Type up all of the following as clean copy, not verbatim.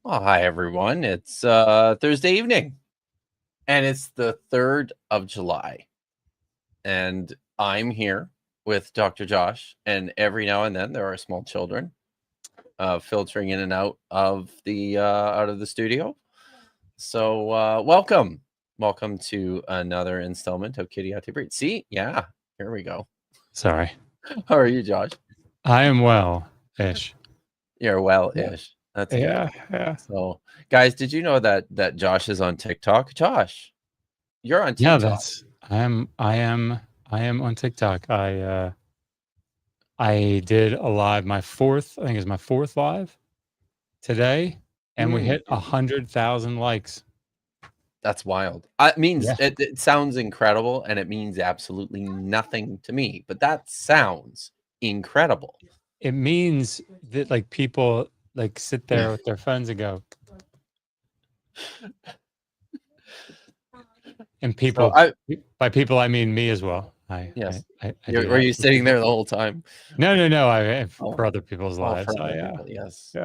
Well, hi everyone. It's Thursday evening, and it's the 3rd of July, and I'm here with Dr. Josh. And every now and then, there are small children filtering in and out of the studio. So welcome to another installment of Kitty Ibrit. See, yeah, here we go. Sorry. How are you, Josh? I am well-ish. You're well-ish. That's good. Yeah. So, guys, did you know that Josh is on TikTok? Josh, you're on Yeah, TikTok. I am on TikTok. I did a live, I think it's my fourth live today, and we hit 100,000 likes. That's wild. It means it sounds incredible, and it means absolutely nothing to me, but that sounds incredible. It means that like people like sit there with their phones and go, and people, by people I mean me as well. Yes. Were you sitting there the whole time? No. For other people's lives. For other people, yes.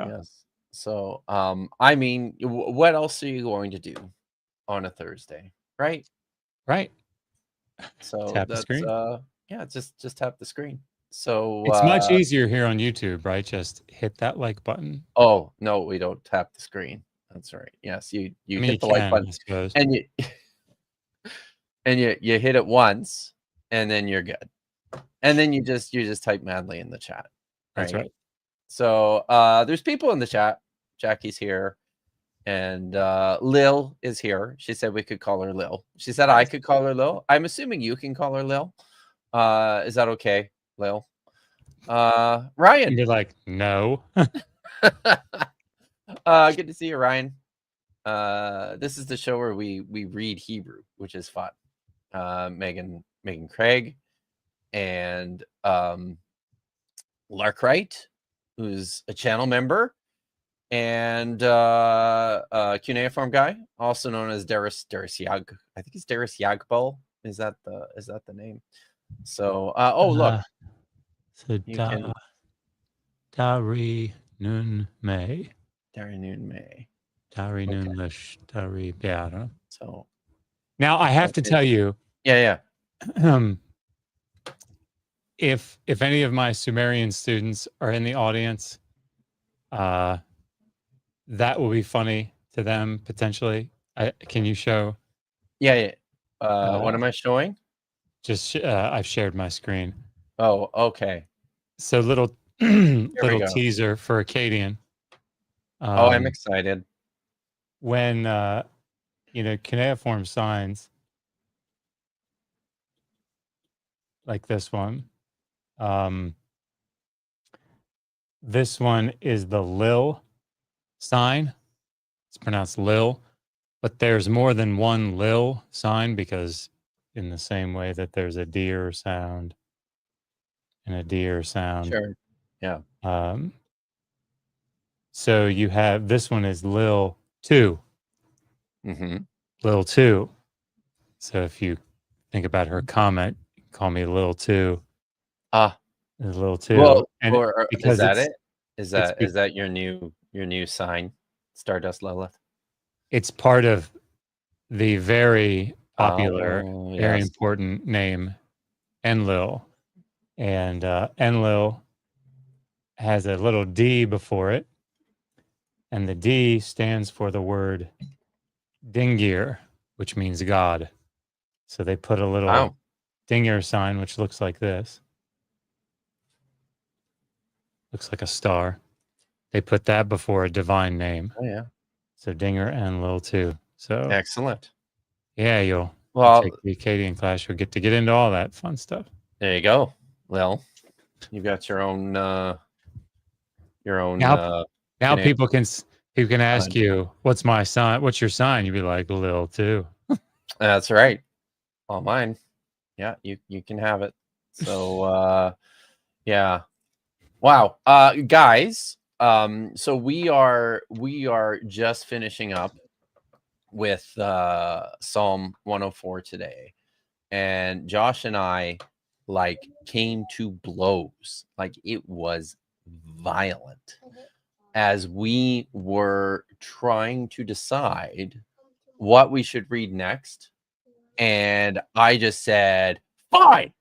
So, I mean, what else are you going to do on a Thursday, right? Right. So tap the screen. Just tap the screen. So it's much easier here on YouTube, right? Just hit that like button. Oh no, we don't tap the screen. That's right. Yes, you hit the like button, and you hit it once, and then you're good. And then you just type madly in the chat. Right? That's right. So there's people in the chat. Jackie's here, and Lil is here. She said we could call her Lil. She said I could call her Lil. I'm assuming you can call her Lil. Is that okay, Lil? Ryan. You're like, no. Good to see you, Ryan. This is the show where we read Hebrew, which is fun. Megan Craig and Larkwright, who's a channel member, and Cuneiform guy, also known as Darius Yag. I think it's Darius Yagbal. Is that the name? So look. So Dari Nun May. Dari Nun May. Dari Nun Lish. Dari, yeah, I don't know. So now I have to tell you. Yeah. If any of my Sumerian students are in the audience, that will be funny to them potentially. Can you show? Yeah. What am I showing? Just I've shared my screen. Oh, okay. So little teaser for Akkadian. I'm excited. When cuneiform signs like this one. This one is the Lil sign. It's pronounced Lil, but there's more than one Lil sign because in the same way that there's a deer sound and a deer sound. Sure. Yeah. So you have, this one is Lil 2. Lil 2. So if you think about her comment, call me Lil 2. Lil 2. Well, is that it? Is that your new sign, Stardust Lilith? It's part of the very popular, very important name Enlil. And Enlil has a little D before it. And the D stands for the word Dingir, which means God. So they put a little Dingir sign, which looks like this. Looks like a star. They put that before a divine name. Oh, yeah. So Dinger and Lil 2. So excellent. Yeah, you'll take the Akkadian class. You'll get into all that fun stuff. There you go. Well, you've got your own. Now people can ask you, "What's my sign? What's your sign?" You'd be like, "Lil 2." That's right. All mine. Yeah, you can have it. So yeah. Wow. Guys, so we are just finishing up with Psalm 104 today. And Josh and I came to blows. Like, it was violent. as we were trying to decide what we should read next, and I just said, "Fine,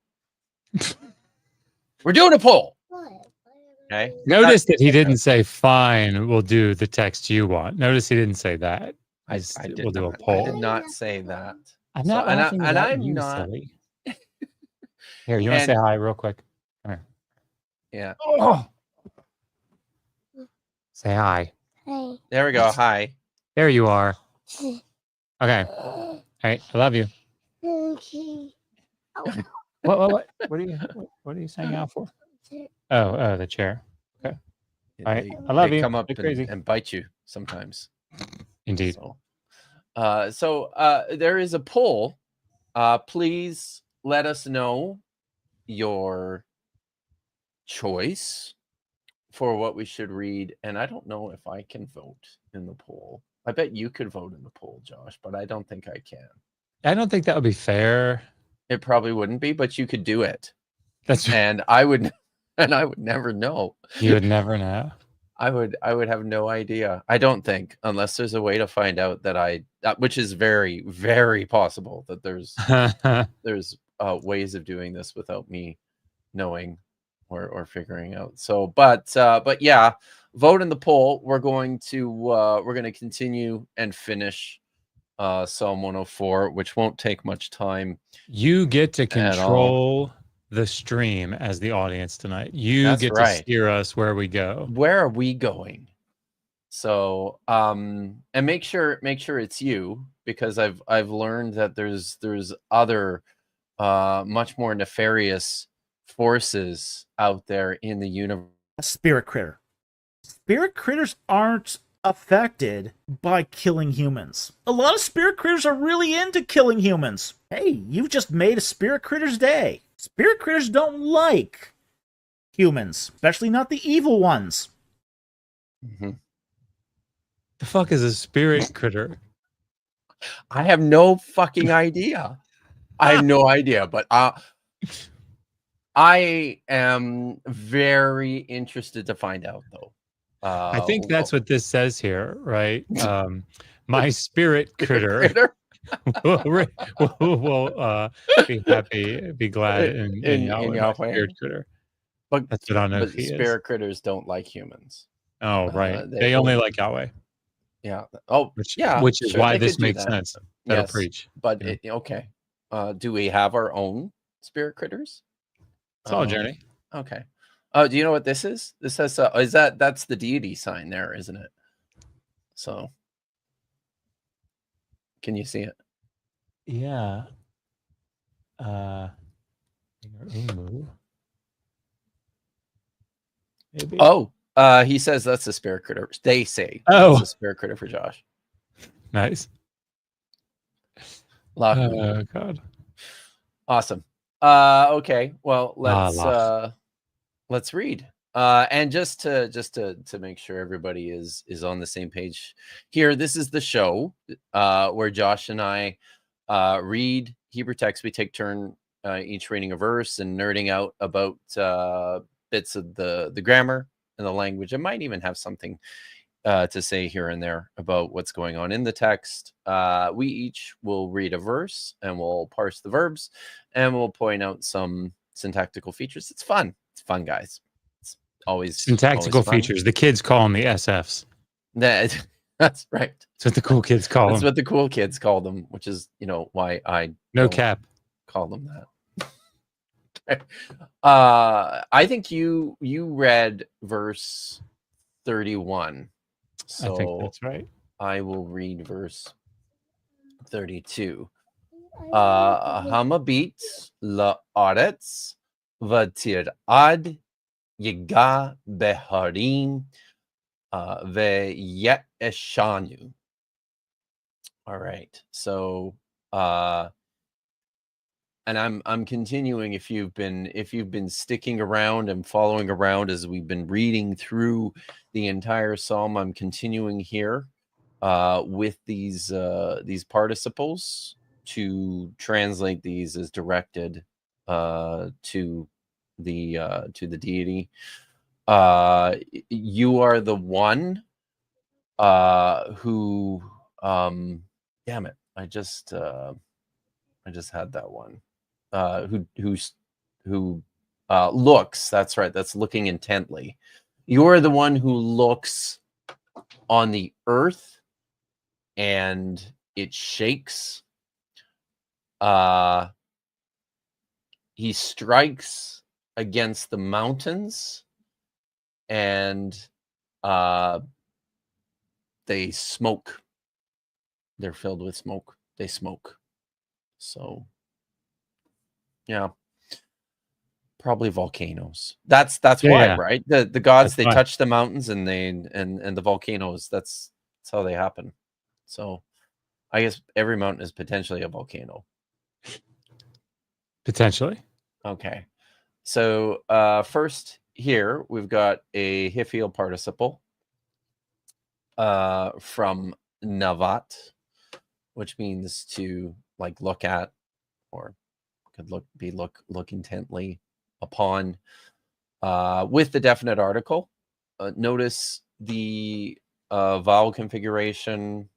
we're doing a poll." Okay. Notice that he didn't say, "Fine, we'll do the text you want." Notice he didn't say that. We'll do a poll. I did not say that. I'm not laughing at I'm you, not. silly. Here, you want to say hi real quick? Come here. Yeah. Oh. Say hi. Hi. There we go. Hi. There you are. Okay. All right. I love you. What are you saying out for? Oh, the chair. Okay. All right. I love you. They come up and bite you sometimes. Indeed. So there is a poll. Please let us know your choice for what we should read. And I don't know if I can vote in the poll. I bet you could vote in the poll, Josh, but I don't think I can. I don't think that would be fair. It probably wouldn't be, but you could do it. That's right. And I would never know. You would never know. I would have no idea. I don't think, unless there's a way to find out that which is very, very possible that there's ways of doing this without me knowing or figuring out. So, but yeah, vote in the poll. We're going to continue and finish Psalm 104, which won't take much time. You get to control the stream as the audience tonight. You get to steer us where we go. Where are we going? So, and make sure it's you, because I've learned that there's other much more nefarious forces out there in the universe. A spirit critter. Spirit critters aren't affected by killing humans. A lot of spirit critters are really into killing humans. Hey, you've just made a spirit critter's day. Spirit critters don't like humans, especially not the evil ones. Mm-hmm. The fuck is a spirit critter? I have no fucking idea. I have no idea, but I am very interested to find out, though. I think that's what this says here, right? My spirit critter will be happy, be glad in Yahweh. Spirit critter. But that's what I know. Spirit critters don't like humans. Oh, right. They only like Yahweh. Yeah. Oh, which is sure, why this makes sense. That'll preach. But okay. Do we have our own spirit critters? It's all a journey. Okay. Do you know what this is? This has that's the deity sign there, isn't it? So, can you see it? Yeah. Maybe. Oh, he says that's a spirit critter. They say that's a spirit critter for Josh. Nice. Oh God. Awesome. Okay. Well, let's read. And just to make sure everybody is on the same page here, this is the show where Josh and I read Hebrew text. We take turn each reading a verse and nerding out about bits of the grammar and the language. It might even have something to say here and there about what's going on in the text. We each will read a verse and we'll parse the verbs and we'll point out some syntactical features. It's fun. It's fun, guys. It's always syntactical features. The kids call them the SFs. That's right. That's what the cool kids call them. That's what the cool kids call them, which is, why I don't call them that. I think you read verse 31. So I think that's right. I will read verse 32. Hamabit la'aretz v'tir'ad yiga beharim ve'ye'eshanu. All right. So and I'm continuing. If you've been sticking around and following around as we've been reading through the entire psalm, I'm continuing here with these participles to translate these as directed to the deity. you are the one who damn it, I just had that one. Who looks, that's right, that's looking intently. You are the one who looks on the earth and it shakes. He strikes against the mountains and they smoke. They're filled with smoke. They smoke. So, yeah, probably volcanoes. That's why, yeah. right? The gods, That's they why. touch the mountains and the volcanoes. That's how they happen. So, I guess every mountain is potentially a volcano. Potentially. Okay. So, first here we've got a Hiffiel participle from navat, which means to like look at, or could look intently upon, with the definite article. Notice the vowel configuration.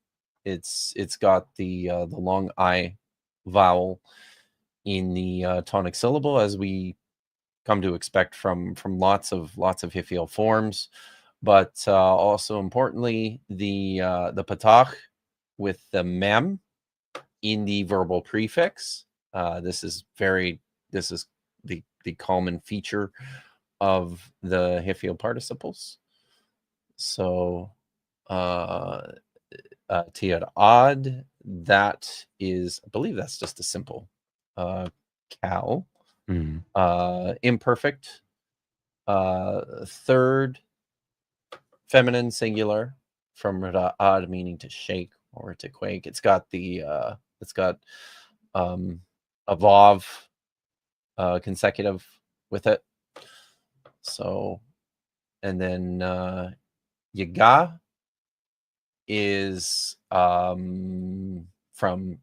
It's got the long I vowel in the tonic syllable, as we come to expect from lots of Hiffiel forms, but also importantly the patach with the mem in the verbal prefix. This is the common feature of the Hiffiel participles. So tiad odd, that is, I believe that's just a simple cal. Imperfect, third feminine singular from ra'ad, meaning to shake or to quake. It's got the a vav consecutive with it. So, and then yaga is from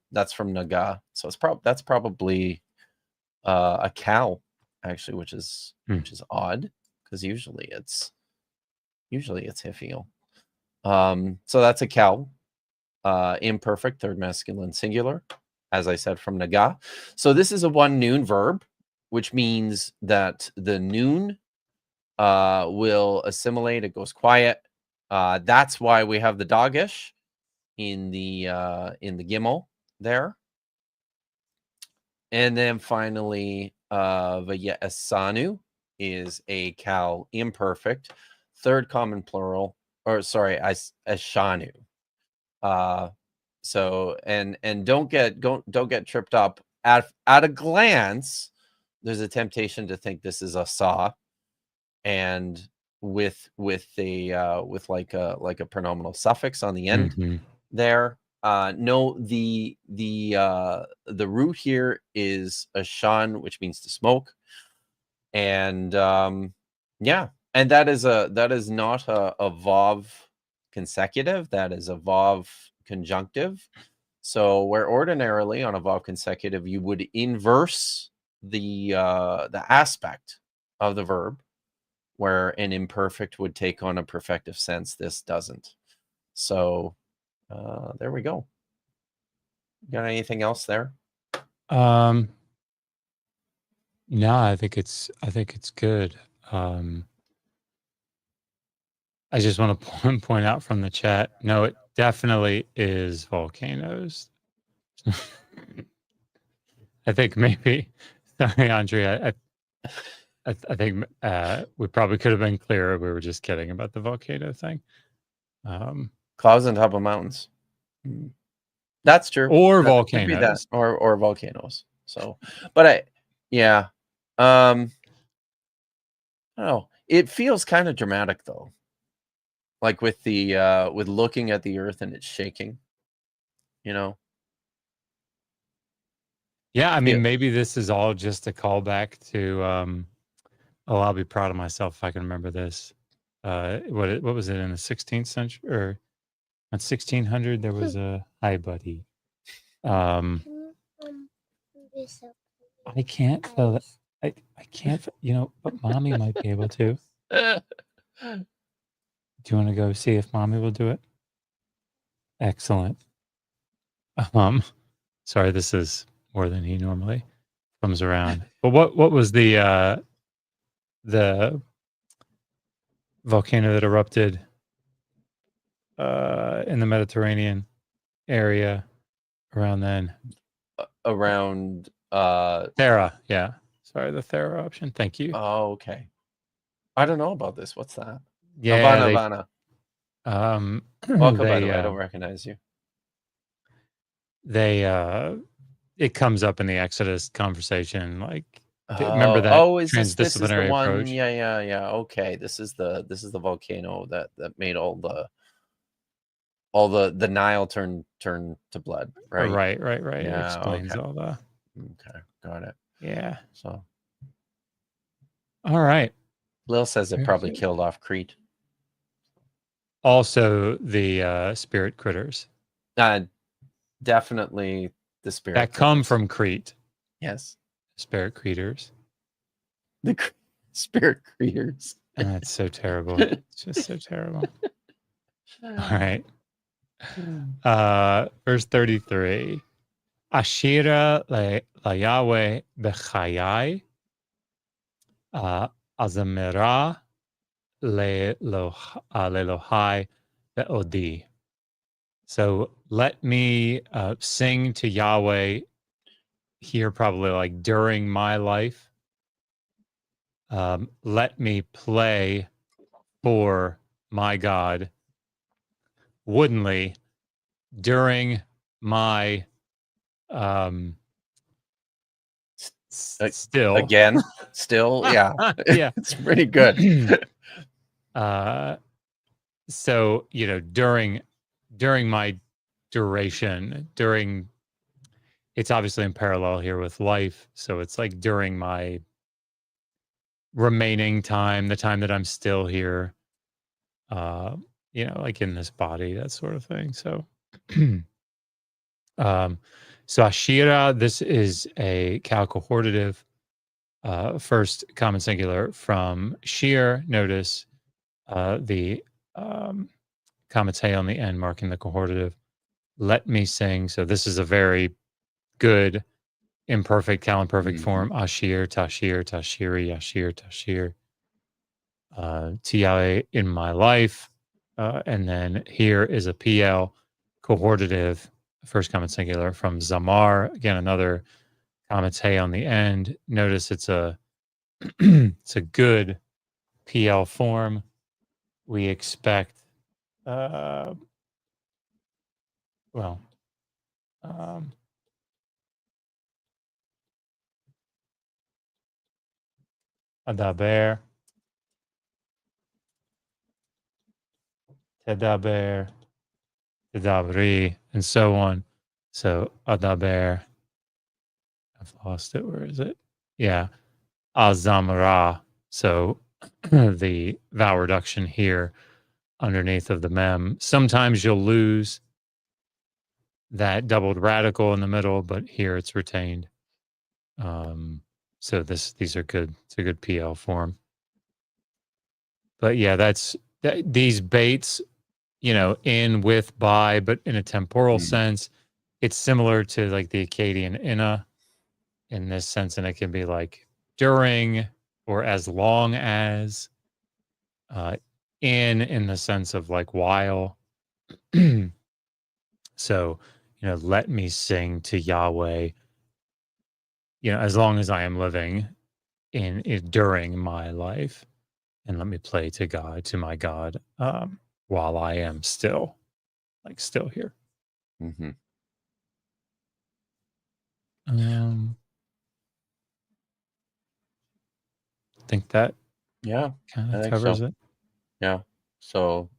naga. So that's probably a cow, actually, which is odd, because usually it's Hiffiel. So that's a cow, imperfect, third masculine singular, as I said, from naga. So this is a one noon verb, which means that the noon will assimilate. It goes quiet. That's why we have the dagish in the gimel there. And then finally, Vayesanu is a cow imperfect, third common plural, or sorry, Ashanu. So and don't get tripped up. At a glance, there's a temptation to think this is a saw, and with like a pronominal suffix on the end there. No, the root here is a shan, which means to smoke, and yeah, and that is not a vav consecutive. That is a vav conjunctive. So where ordinarily on a vav consecutive you would inverse the aspect of the verb, where an imperfect would take on a perfective sense, this doesn't. So there we go. Got anything else there? No, I think it's good. I just want to point out from the chat. No, it definitely is volcanoes. I think maybe. Sorry, Andrea. I think we probably could have been clearer. We were just kidding about the volcano thing. Clouds on top of mountains. That's true. Or that volcanoes. Or volcanoes. So, but I don't know. It feels kind of dramatic though. Like with the with looking at the earth and it's shaking, you know. Yeah, I mean, maybe this is all just a callback to I'll be proud of myself if I can remember this. What was it in the 16th century, or in 1600? There was a hi, buddy. I can't feel it. I can't. But mommy might be able to. you want to go see if mommy will do it? Excellent. Sorry, this is more than he normally comes around. But what was the volcano that erupted in the Mediterranean area around then? Around Thera, yeah. Sorry, the Thera eruption. Thank you. Oh, okay. I don't know about this. What's that? Yeah, Havana. Welcome, by the way. I don't recognize you. It comes up in the Exodus conversation. Like, remember that is this is the one? approach? Yeah. Okay, this is the volcano that made all the Nile turn to blood, right? Right. Yeah, It explains all that. Okay, got it. Yeah. So, all right. Lil says it probably killed off Crete. Also, the spirit critters. Definitely the spirit that come from Crete. Yes, spirit critters. The spirit critters. That's so terrible. It's just so terrible. All right. Verse 33. Ashira la Yahweh bechayai azamira lelohai be'odi. So let me sing to Yahweh here, probably like during my life. Let me play for my God woodenly during my still again still yeah yeah it's pretty good. So during my duration, it's obviously in parallel here with life, so it's like during my remaining time, the time that I'm still here, like in this body, that sort of thing. So so Ashira, this is a calcohortative, first common singular from shear. Notice the comma on the end marking the cohortative. Let me sing. So this is a very good imperfect imperfect form. Ashir, Tashir, Tashiri, Ashir, Tashir. Tiae in my life. And then here is a PL cohortative, first common singular from Zamar. Again, another comma on the end. Notice it's a it's a good PL form. We expect Adaber, Tedaber, Tedabri, and so on. So Adaber, I've lost it. Where is it? Yeah. Azamra. So the vowel reduction here underneath of the mem. Sometimes you'll lose that doubled radical in the middle, but here it's retained. So these are good. It's a good PL form. But yeah, these baits, in, with, by, but in a temporal sense, it's similar to like the Akkadian inna in this sense, and it can be like during or as long as, in the sense of like while. So, let me sing to Yahweh, as long as I am living during my life, and let me play to my God, while I am still here. I think that kind of covers it. Yeah. So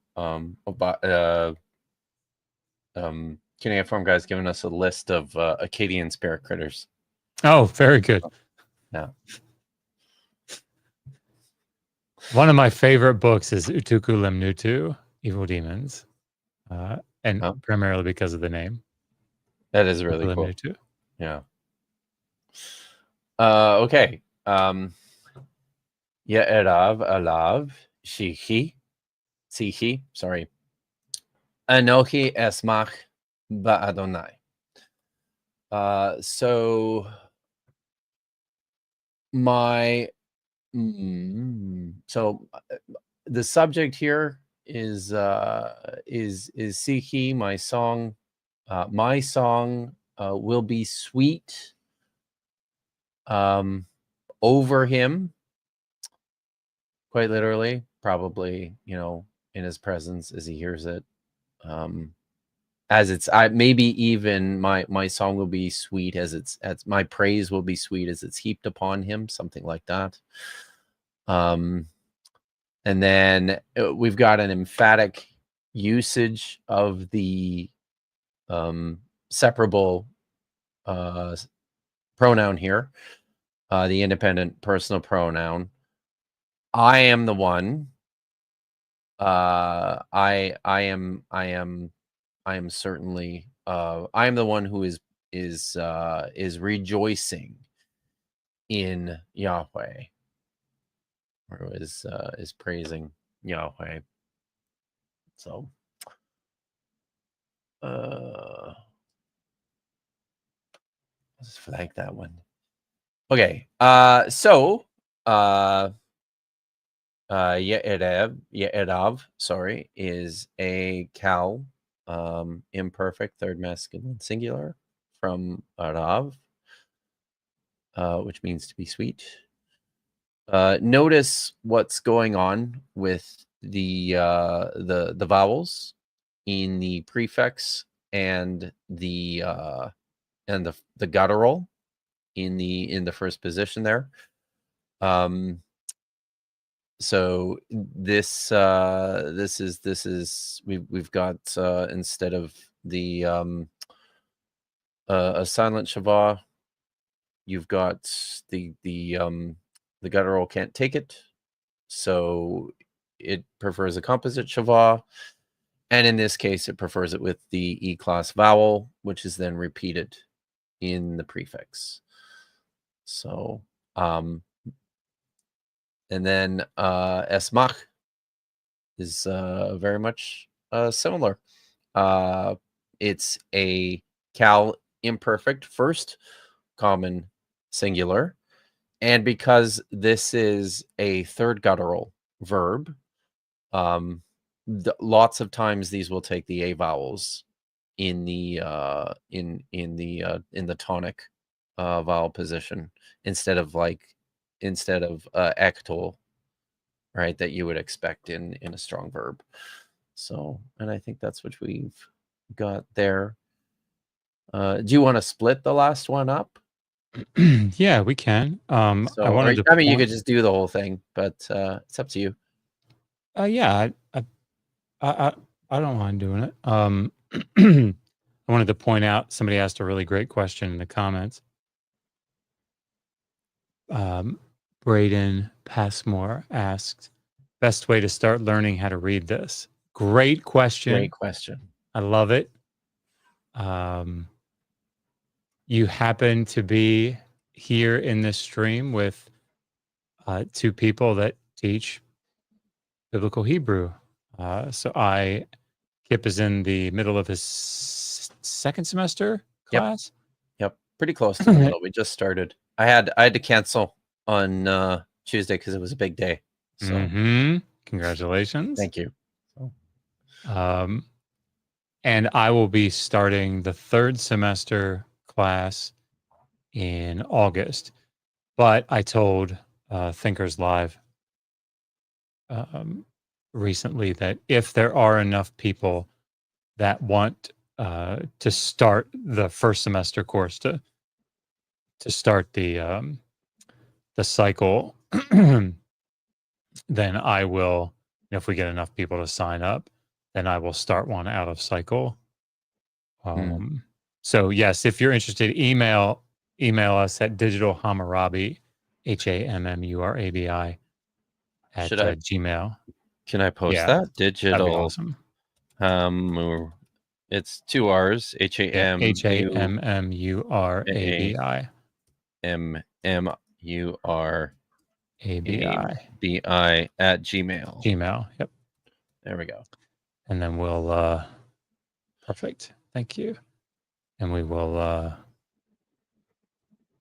Cuneiform guy's giving us a list of Akkadian spirit critters. Oh, very good. Yeah. One of my favorite books is Utuku Lemnutu, Evil Demons, and primarily because of the name. That is really cool. Lemnutu. Yeah. Okay. Ya Erav Alav Sihi, sorry. Anochi esmach ba'Adonai. So the subject here is Sihi, my song. My song will be sweet over him, quite literally, probably, in his presence as he hears it. As it's, maybe even my song will be sweet as my praise will be sweet as it's heaped upon him, something like that. And then we've got an emphatic usage of the separable pronoun here, the independent personal pronoun. I am the one. I am certainly. I am the one who is rejoicing in Yahweh, or is praising Yahweh. So, let's flag that one. Okay. So, Ye'edav, sorry, is a Cal, imperfect third masculine singular from Arav, which means to be sweet. Notice what's going on with the vowels in the prefix and the guttural in the first position there. So this is we've got instead of the a silent shava, you've got the guttural can't take it, so it prefers a composite shava, and in this case it prefers it with the E class vowel, which is then repeated in the prefix. So and then esmach is very much similar. It's a Cal imperfect first common singular, and because this is a third guttural verb, lots of times these will take the A vowels in the tonic vowel position instead of ectal, right, that you would expect in a strong verb. So, and I think that's what we've got there. Do you want to split the last one up? Yeah, we can. You could just do the whole thing, but it's up to you. Yeah, I don't mind doing it. I wanted to point out, somebody asked a really great question in the comments. Braden Passmore asked, best way to start learning how to read this? Great question. Great question. I love it. You happen to be here in this stream with two people that teach biblical Hebrew. So Kipp is in the middle of his second semester class. Yep. Pretty close to the middle. We just started. I had to cancel on Tuesday because it was a big day. So Congratulations. Thank you. And I will be starting the third semester class in August. But I told Thinkers Live recently that if there are enough people that want to start the first semester course to start the cycle, then I will, if we get enough people to sign up, then I will start one out of cycle. So yes, if you're interested, email us at digitalhammurabi, HAMMURABI at Gmail. Can I post that? Digital. That'd be awesome. It's 2 R's. HAMMURABI. MMURABI. ABI at Gmail. Gmail. Yep. There we go. And then we'll perfect. Thank you. And we will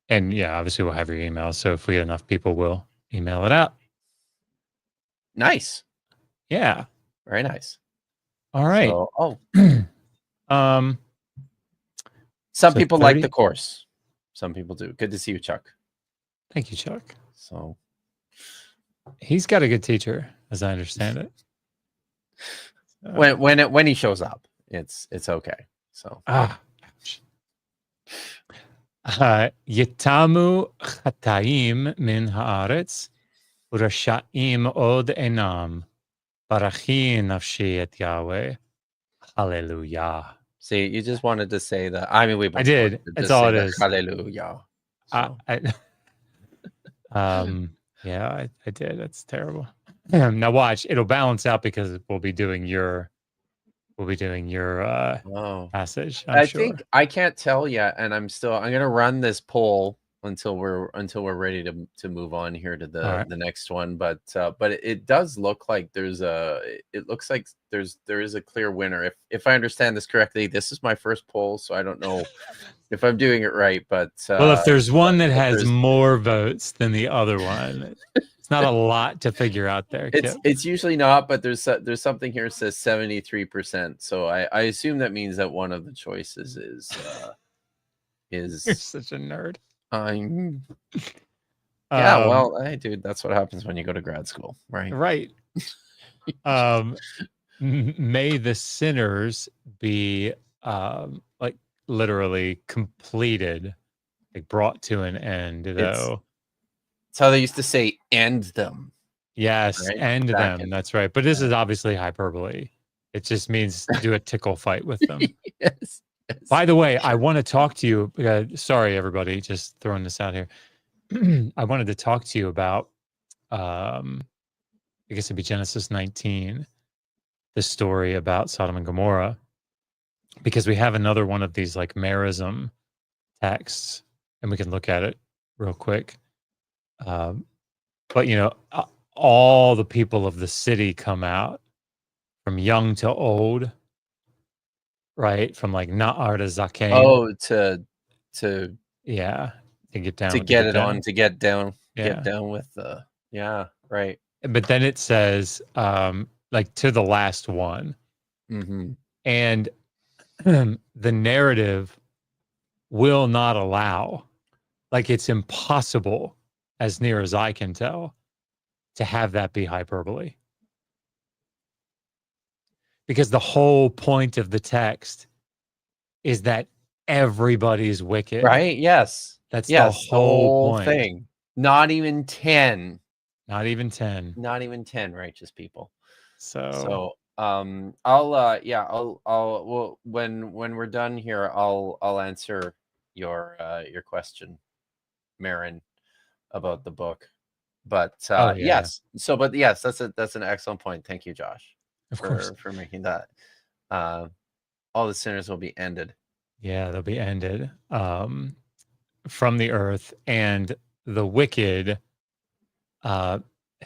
and yeah, obviously we'll have your email. So if we get enough people, we'll email it out. Nice. Yeah. Very nice. All right. So, some people 30? like the course. Some people do. Good to see you, Chuck. Thank you, Chuck. So he's got a good teacher, as I understand it. When he shows up, it's okay. So Yitamu chataim min haaretz urashaim od enam barachi nafshi et Yahweh. Hallelujah. See, you just wanted to say that. I mean, I did. That's all it is. Hallelujah. So. Yeah, I did. That's terrible. Now watch, it'll balance out because we'll be doing your passage. I think I can't tell yet, and I'm gonna run this poll until we're ready to move on here to the next one. But it does look like there is a clear winner. If I understand this correctly, this is my first poll, so I don't know if I'm doing it right. But well, if there's one that has more votes than the other one, it's not a lot to figure out there. It's usually not, but there's something here that says 73%. So I assume that means that one of the choices is You're such a nerd. Well, hey, dude, that's what happens when you go to grad school, right? Right. May the sinners be like literally completed, like brought to an end, though. It's how they used to say end them. Yes, right? end them. That's right. But this is obviously hyperbole. It just means do a tickle fight with them. Yes. By the way, I want to talk to you. Sorry, everybody, just throwing this out here. I wanted to talk to you about, I guess it'd be Genesis 19, the story about Sodom and Gomorrah, because we have another one of these like merism texts, and we can look at it real quick. But all the people of the city come out, from young to old, right? From like Na'ar to Zaken. Oh, to get down, to get down with the right. But then it says like to the last one, and the narrative will not allow, like it's impossible, as near as I can tell, to have that be hyperbole. Because the whole point of the text is that everybody's wicked. Right? Yes. That's the whole point. Thing. Not even 10. Not even 10. Not even 10 righteous people. So when we're done here, I'll answer your question, Marin, about the book. But yes. So but yes, that's an excellent point. Thank you, Josh. Of course. For making that. All the sinners will be ended. Yeah, they'll be ended from the earth, and the wicked.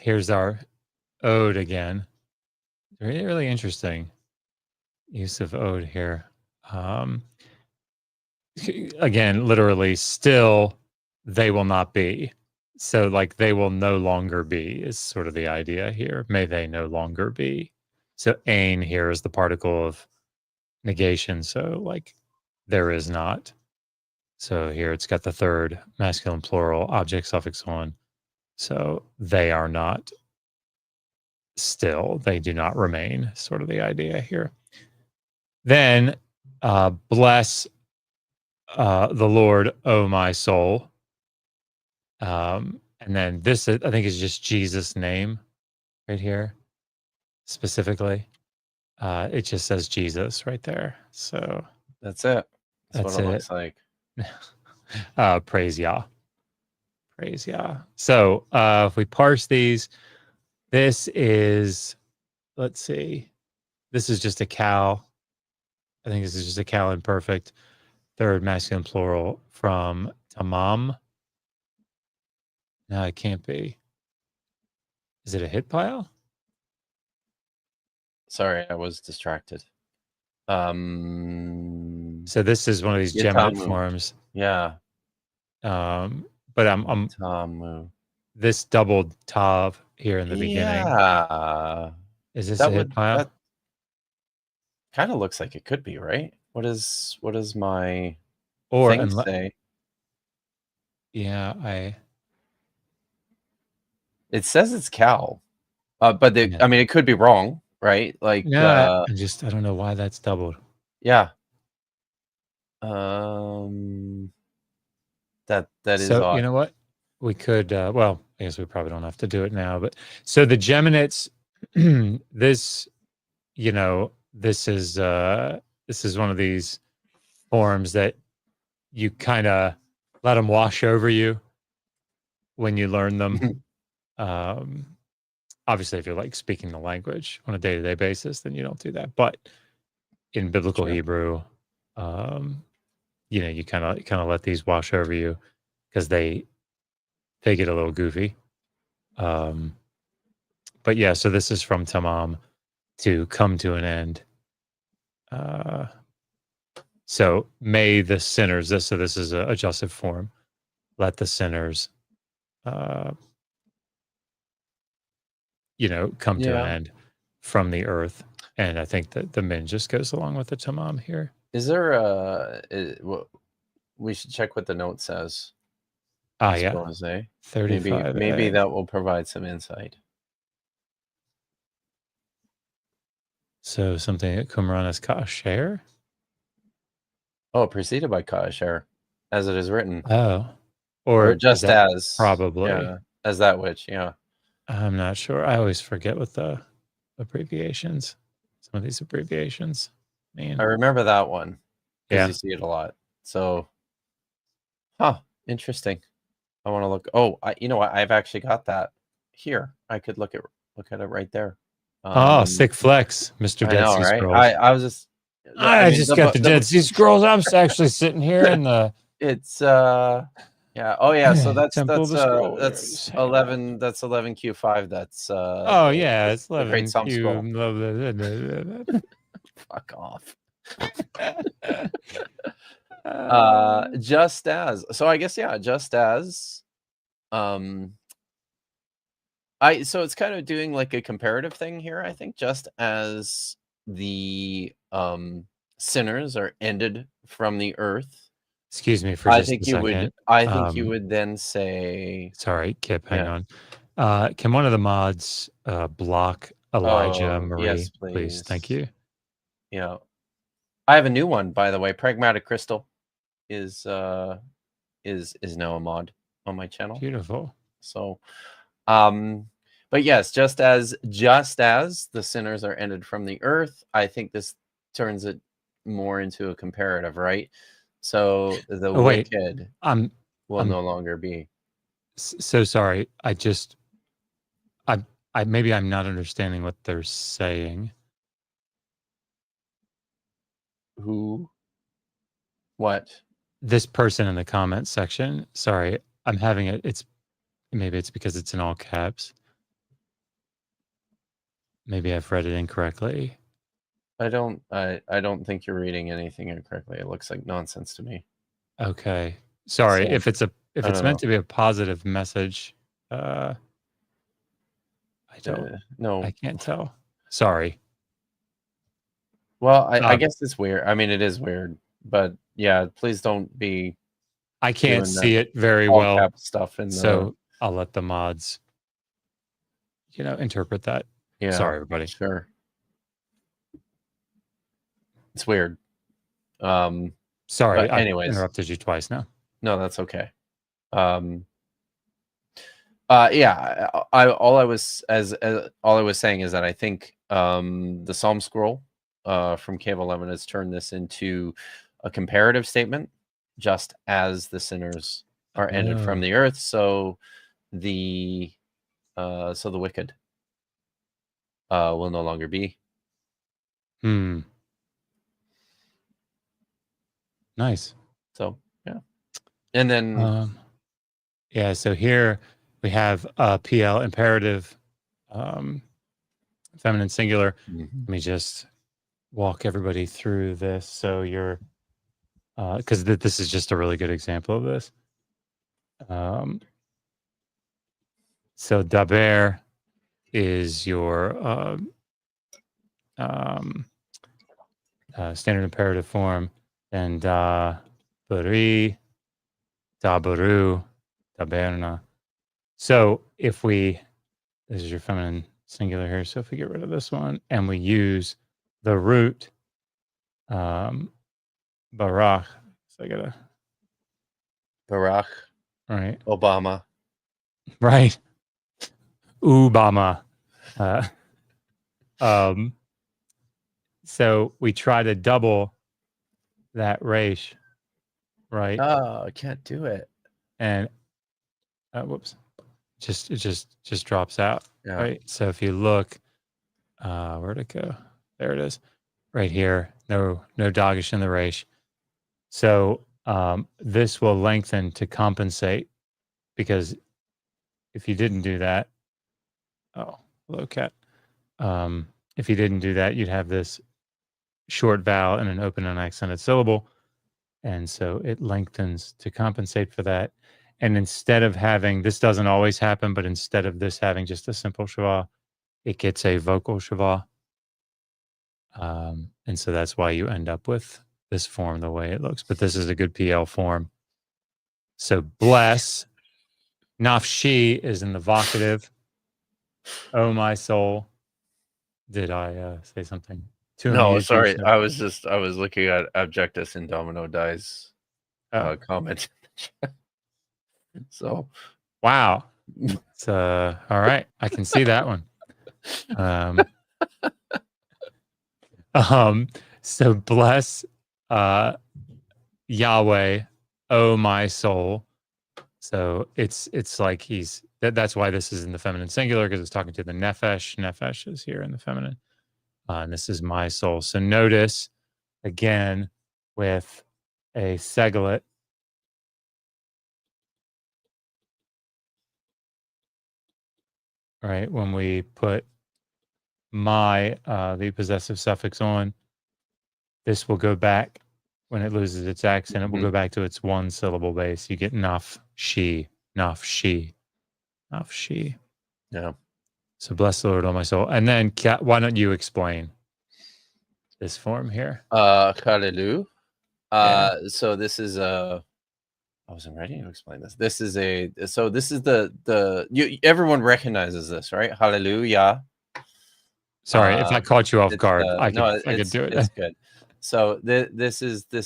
Here's our ode again. Really, really interesting use of ode here. Again, literally, still they will not be. So, like, they will no longer be is sort of the idea here. May they no longer be. So ein here is the particle of negation. So like there is not. So here it's got the third masculine plural object suffix on. So they are not still. They do not remain. Sort of the idea here. Then bless the Lord, O my soul. And then this, I think, is just Jesus' name right here. Specifically, it just says Jesus right there. So that's it. That's what it looks like. Praise Yah. Praise Yah. So if we parse these, this is, let's see, this is just a cow. I think this is just a cow imperfect. Third masculine plural from tamam. No, it can't be. Is it a hit pile? Sorry, I was distracted. So this is one of these geminate forms. Yeah. But I'm Tamu. this doubled tav here in the beginning. Yeah. Is this a hit pile? That kind of looks like it could be, right? What does my thing say? Yeah, it says it's cow. But I mean, it could be wrong, right? Like, yeah, I don't know why that's doubled. Yeah. That is so odd. You know what? We could well, I guess we probably don't have to do it now, but so the geminates, this, you know, this is one of these forms that you kind of let them wash over you when you learn them. Obviously, if you're like speaking the language on a day-to-day basis, then you don't do that. But in biblical Hebrew, you know, you kind of let these wash over you because they get a little goofy. But yeah, so this is from tamam, to come to an end. So may the sinners, this is a adjussive form, let the sinners, you know, come to an end from the earth. And I think that the min just goes along with the tamam here. Is there we should check what the note says. Yeah. 35. Maybe that will provide some insight. So something at Qumran is kasher? Oh, preceded by kasher, as it is written. Oh. Or just as. Probably. Yeah, as that which, yeah. I'm not sure. I always forget what the abbreviations, some of these abbreviations mean. I remember that one. Because you see it a lot. So, interesting. I want to look. Oh, you know what? I've actually got that here. I could look at it right there. Sick flex, Mr. Dead Sea right? Scrolls. I was just. I just got the Dead Sea Scrolls. I'm actually sitting here in the. It's yeah. Oh yeah. So that's 11. That's 11Q5. That's oh yeah, it's 11Q. Great Psalm Scroll. Fuck off. Just as. So I guess just as. So it's kind of doing like a comparative thing here. I think just as the sinners are ended from the earth. Excuse me for just a second. I think you would then say. Sorry, Kipp, hang on. Can one of the mods block Elijah Marie? Yes, please. Thank you. Yeah, I have a new one, by the way. Pragmatic Crystal is now a mod on my channel. Beautiful. So, but yes, just as the sinners are ended from the earth, I think this turns it more into a comparative, right? So the wicked will no longer be. So sorry. Maybe I'm not understanding what they're saying. Who? What? This person in the comments section. Sorry, I'm having it. Maybe it's because it's in all caps. Maybe I've read it incorrectly. I don't think you're reading anything incorrectly. It looks like nonsense to me. Okay. Sorry. If it's meant to be a positive message, I don't know. I can't tell. Sorry. Well, I guess it's weird. I mean, it is weird, but yeah, please don't be. I can't see it very well. Stuff so I'll let the mods, interpret that. Yeah. Sorry, everybody. Sure. It's weird. Sorry, anyways, I interrupted you twice now. No, that's okay. Yeah, all I was saying is that I think the Psalm scroll from Cave 11 has turned this into a comparative statement, just as the sinners are ended from the earth, so the wicked will no longer be. Nice. So yeah, and then so here we have PL imperative feminine singular. Mm-hmm. Let me just walk everybody through this. So you're, because this is just a really good example of this. So daber is your standard imperative form, and bari, dabaru, daberna. So if we, this is your feminine singular here. So if we get rid of this one and we use the root, barach. So I gotta Barack right, Obama. right, Obama. So we try to double that resh, right? Oh, I can't do it. And whoops, it just drops out, Yeah. right? So if you look, where'd it go? There it is, right here. No dagish in the resh. So this will lengthen to compensate, because if you didn't do that, oh, hello cat. If you didn't do that, you'd have this short vowel and an open unaccented syllable. And so it lengthens to compensate for that. And instead of having, this doesn't always happen, but instead of this having just a simple shava, it gets a vocal shava. And so that's why you end up with this form the way it looks. But this is a good PL form. So bless, nafshi is in the vocative. Oh, my soul. Did I say something? No, sorry. I was looking at Abjectus and Domino Dies comment. So, wow. It's all right. I can see that one. So bless Yahweh, oh my soul. So it's like that's why this is in the feminine singular, because it's talking to the nefesh. Nefesh is here in the feminine. And this is my soul. So notice again with a seglet, right? When we put maay, the possessive suffix on, this will go back when it loses its accent. It will go back to its one syllable base. You get naf she. Yeah. So bless the Lord, oh my soul. And then why don't you explain this form here? Hallelujah. Yeah. So this is I wasn't ready to explain this. This is the everyone recognizes this, right? Hallelujah. Sorry if I caught you off guard. I could do it. It's good. So this is the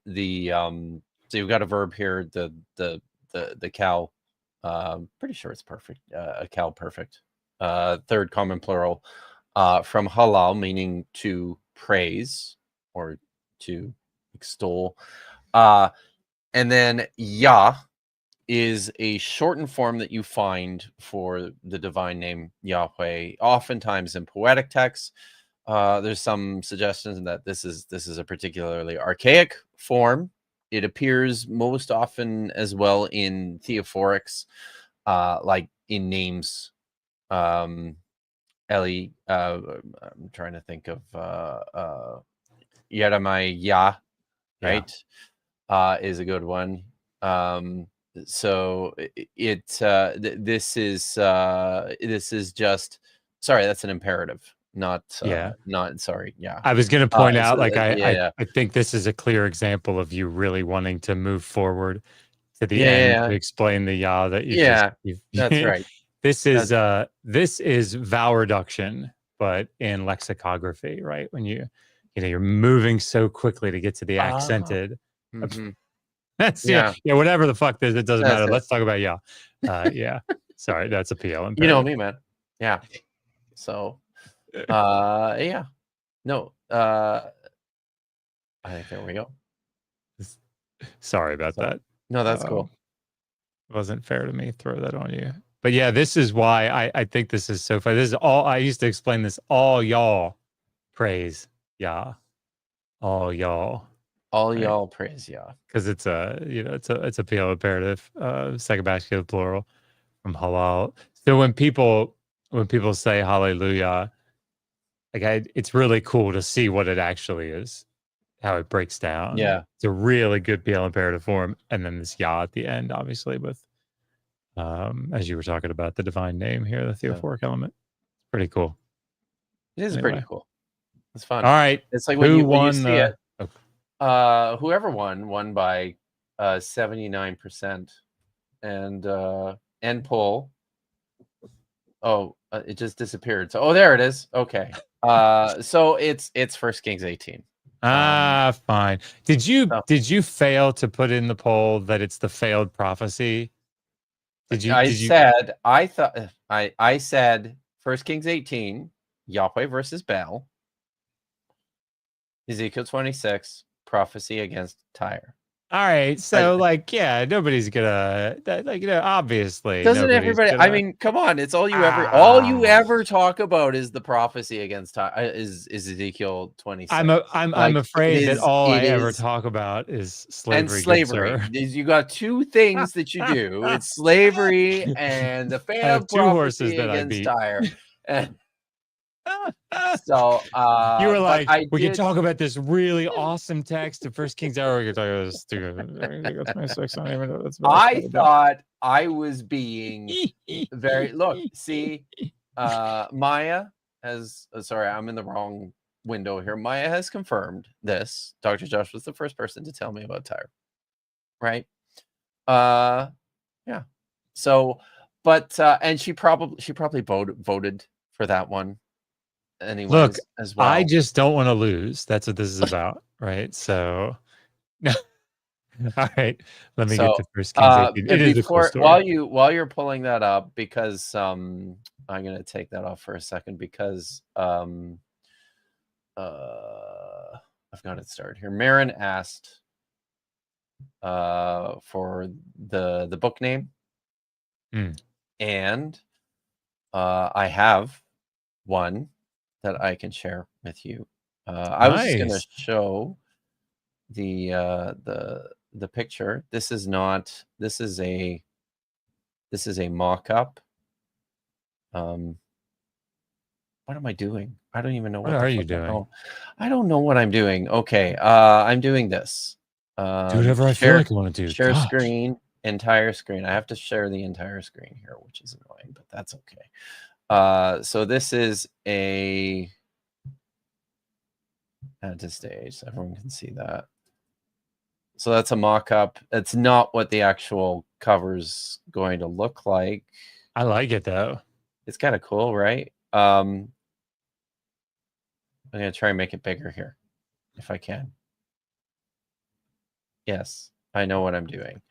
so you've got a verb here, the cow. Pretty sure it's perfect. A cow perfect. Third common plural from halal, meaning to praise or to extol. And then Yah is a shortened form that you find for the divine name Yahweh, oftentimes in poetic texts. There's some suggestions that this is a particularly archaic form. It appears most often as well in theophorics, like in names. Eli, I'm trying to think of Yeramai Yah, right? Is a good one. So this is just, sorry, that's an imperative, not sorry. Yeah. I was going to point out, so I think this is a clear example of you really wanting to move forward to the end to explain the Yah that you that's right. This is vowel reduction, but in lexicography, right? When you're moving so quickly to get to the accented. That's whatever the fuck this, it doesn't matter. Let's talk about yeah. Sorry, that's a PL imperative. You know me, man. Yeah. So yeah. No, I think there we go. Sorry about that. No, that's cool. It wasn't fair to me. Throw that on you. But yeah, this is why I think this is so funny. This is all I used to explain this. All y'all praise Yah. All y'all. All y'all praise Yah. Because it's a PL imperative, second basket plural from halal. So when people when people say hallelujah, it's really cool to see what it actually is, how it breaks down. Yeah. It's a really good PL imperative form. And then this Yah at the end, obviously, with, as you were talking about, the divine name here, the theophoric element. Pretty cool. It is pretty cool. It's fun. All right. It's like when you see it, okay. whoever won by 79%. And end poll. Oh, it just disappeared. So, there it is. Okay. So it's 1 Kings 18. Fine. Did you fail to put in the poll that it's the failed prophecy? I said 1 Kings 18, Yahweh versus Baal. Ezekiel 26, prophecy against Tyre. All right, so nobody's gonna obviously. Doesn't everybody? I mean, come on! It's all you ever talk about is the prophecy against Tyre. Is Ezekiel 26? I'm afraid that all I ever talk about is slavery. And slavery. You got two things that you do. It's slavery and the failed prophecy against Tyre. So you were like, we can talk about this really awesome text of 1 Kings. We can talk about this stupid 26. I thought I was being very see. Maya has I'm in the wrong window here. Maya has confirmed this. Dr. Josh was the first person to tell me about Tyre. Right? Yeah. So, but and she probably voted for that one. Anyway, look, as well. I just don't want to lose. That's what this is about, right? So, all right. Let me get to 1 Kings 18. It is a cool story. While you're pulling that up, because I'm going to take that off for a second because I've got it started here. Marin asked for the book name, and I have one that I can share with you. I was just going to show the picture. This is a mock-up. What am I doing? I don't even know what are you doing. I don't know what I'm doing. Okay, I'm doing this. Do whatever I feel like I want to do. Share screen, entire screen. I have to share the entire screen here, which is annoying, but that's okay. So this is at this stage, so everyone can see that. So that's a mock-up. It's not what the actual cover's going to look like. I like it though. It's kind of cool, right? I'm gonna try and make it bigger here, if I can. Yes, I know what I'm doing.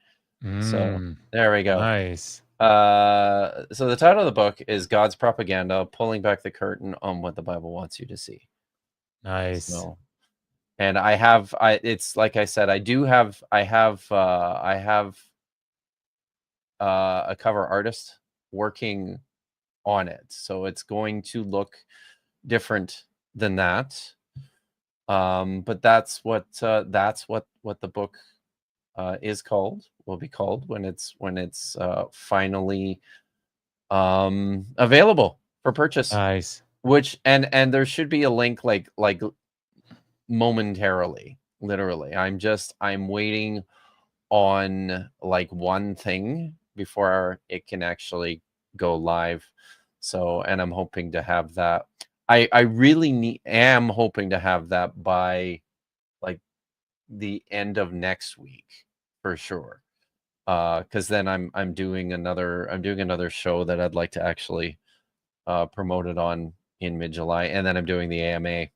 So there we go. Nice. So the title of the book is God's Propaganda: Pulling Back the Curtain on What the Bible Wants You to See. Nice. So, and it's like I said, I have a cover artist working on it, so it's going to look different than that. But that's what the book will be called when it's finally available for purchase. Nice. Which and there should be a link like momentarily, literally. I'm waiting on like one thing before it can actually go live. So, and I'm hoping to have that. I really am hoping to have that by like the end of next week for sure. Because then I'm doing another show that I'd like to actually promote it on in mid-July, and then I'm doing the AMA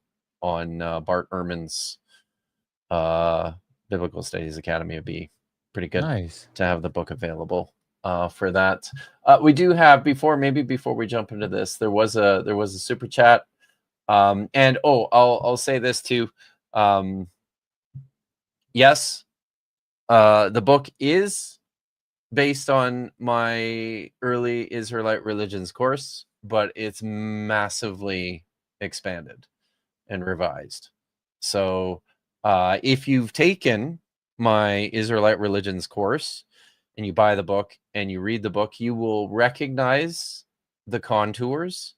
on Bart Ehrman's Biblical Studies Academy. Would be pretty good to have the book available for that. We do have before we jump into this, there was a super chat, and I'll say this too. Yes, the book is based on my early Israelite religions course, but it's massively expanded and revised. So if you've taken my Israelite religions course and you buy the book and you read the book, you will recognize the contours,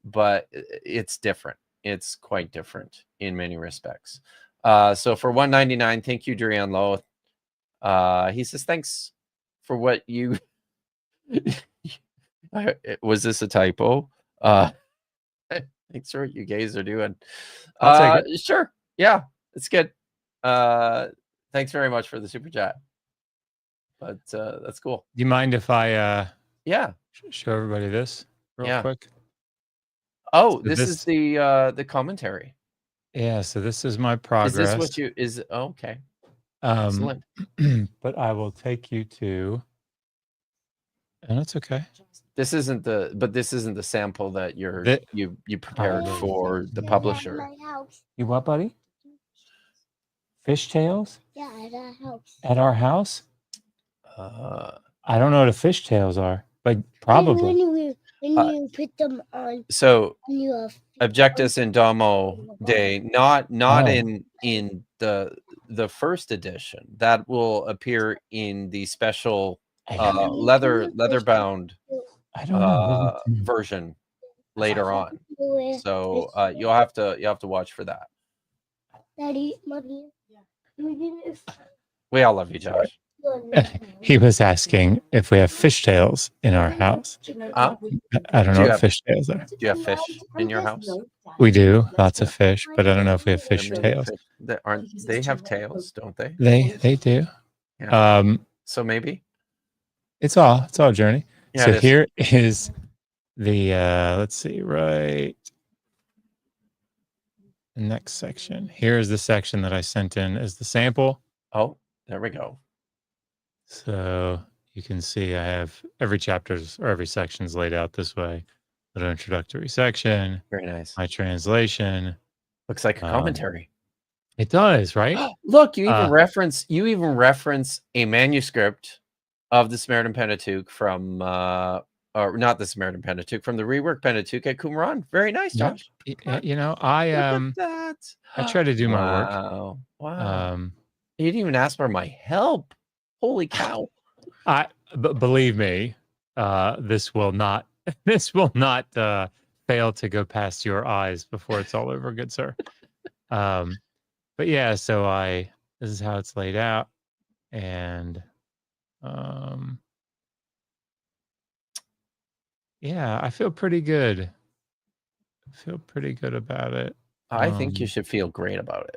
but it's different. It's quite different in many respects. So for $1.99, thank you, Durian Lowe. He says, thanks for what you... Was this a typo? Thanks for what you guys are doing. I'll take it. Sure. Yeah, it's good. Thanks very much for the super chat. But that's cool. Do you mind if I yeah, show everybody this real quick? Oh, so this is the commentary. Yeah, so this is my progress. Is this what you is okay. Excellent. But I will take you to, and that's okay. This isn't the sample that you prepared for the publisher. You what, buddy? Fishtails? Yeah, at our house. At our house? I don't know what the fishtails are, but probably. When you put them on. So Objectus in Domo Day, not in the first edition. That will appear in the special leather bound version later on. So you'll have to watch for that. Daddy, Mommy. We all love you, Josh. He was asking if we have fishtails in our house. I don't know what fishtails are. Do you have fish in your house? We do, lots of fish, but I don't know if we have fishtails. They have tails, don't they? They do. Yeah. So maybe it's all journey. Yeah, so here is the let's see, right. The next section. Here is the section that I sent in as the sample. Oh, there we go. So you can see I have every chapter's or every section's laid out this way. Little introductory section. Very nice. My translation. Looks like a commentary. It does, right? Look, you even reference a manuscript of the Samaritan Pentateuch from or not the Samaritan Pentateuch, from the reworked Pentateuch at Qumran. Very nice, Josh. You know, I try to do my work. Wow. You didn't even ask for my help. Holy cow. Believe me, this will not fail to go past your eyes before it's all over, good sir. But yeah, so this is how it's laid out. And yeah, I feel pretty good. About it. I think you should feel great about it.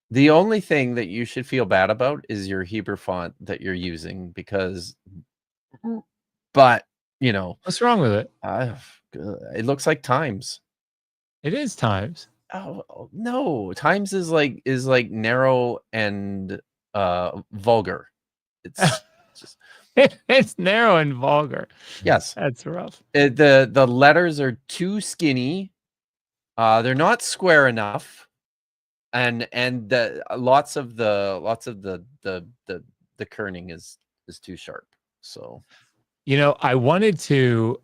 The only thing that you should feel bad about is your Hebrew font that you're using, but you know, what's wrong with it? It looks like Times. It is Times. Oh no, Times is like narrow and vulgar. It's just it's narrow and vulgar. Yes, that's rough. The letters are too skinny. They're not square enough. And lots of the kerning is too sharp. So, you know, I wanted to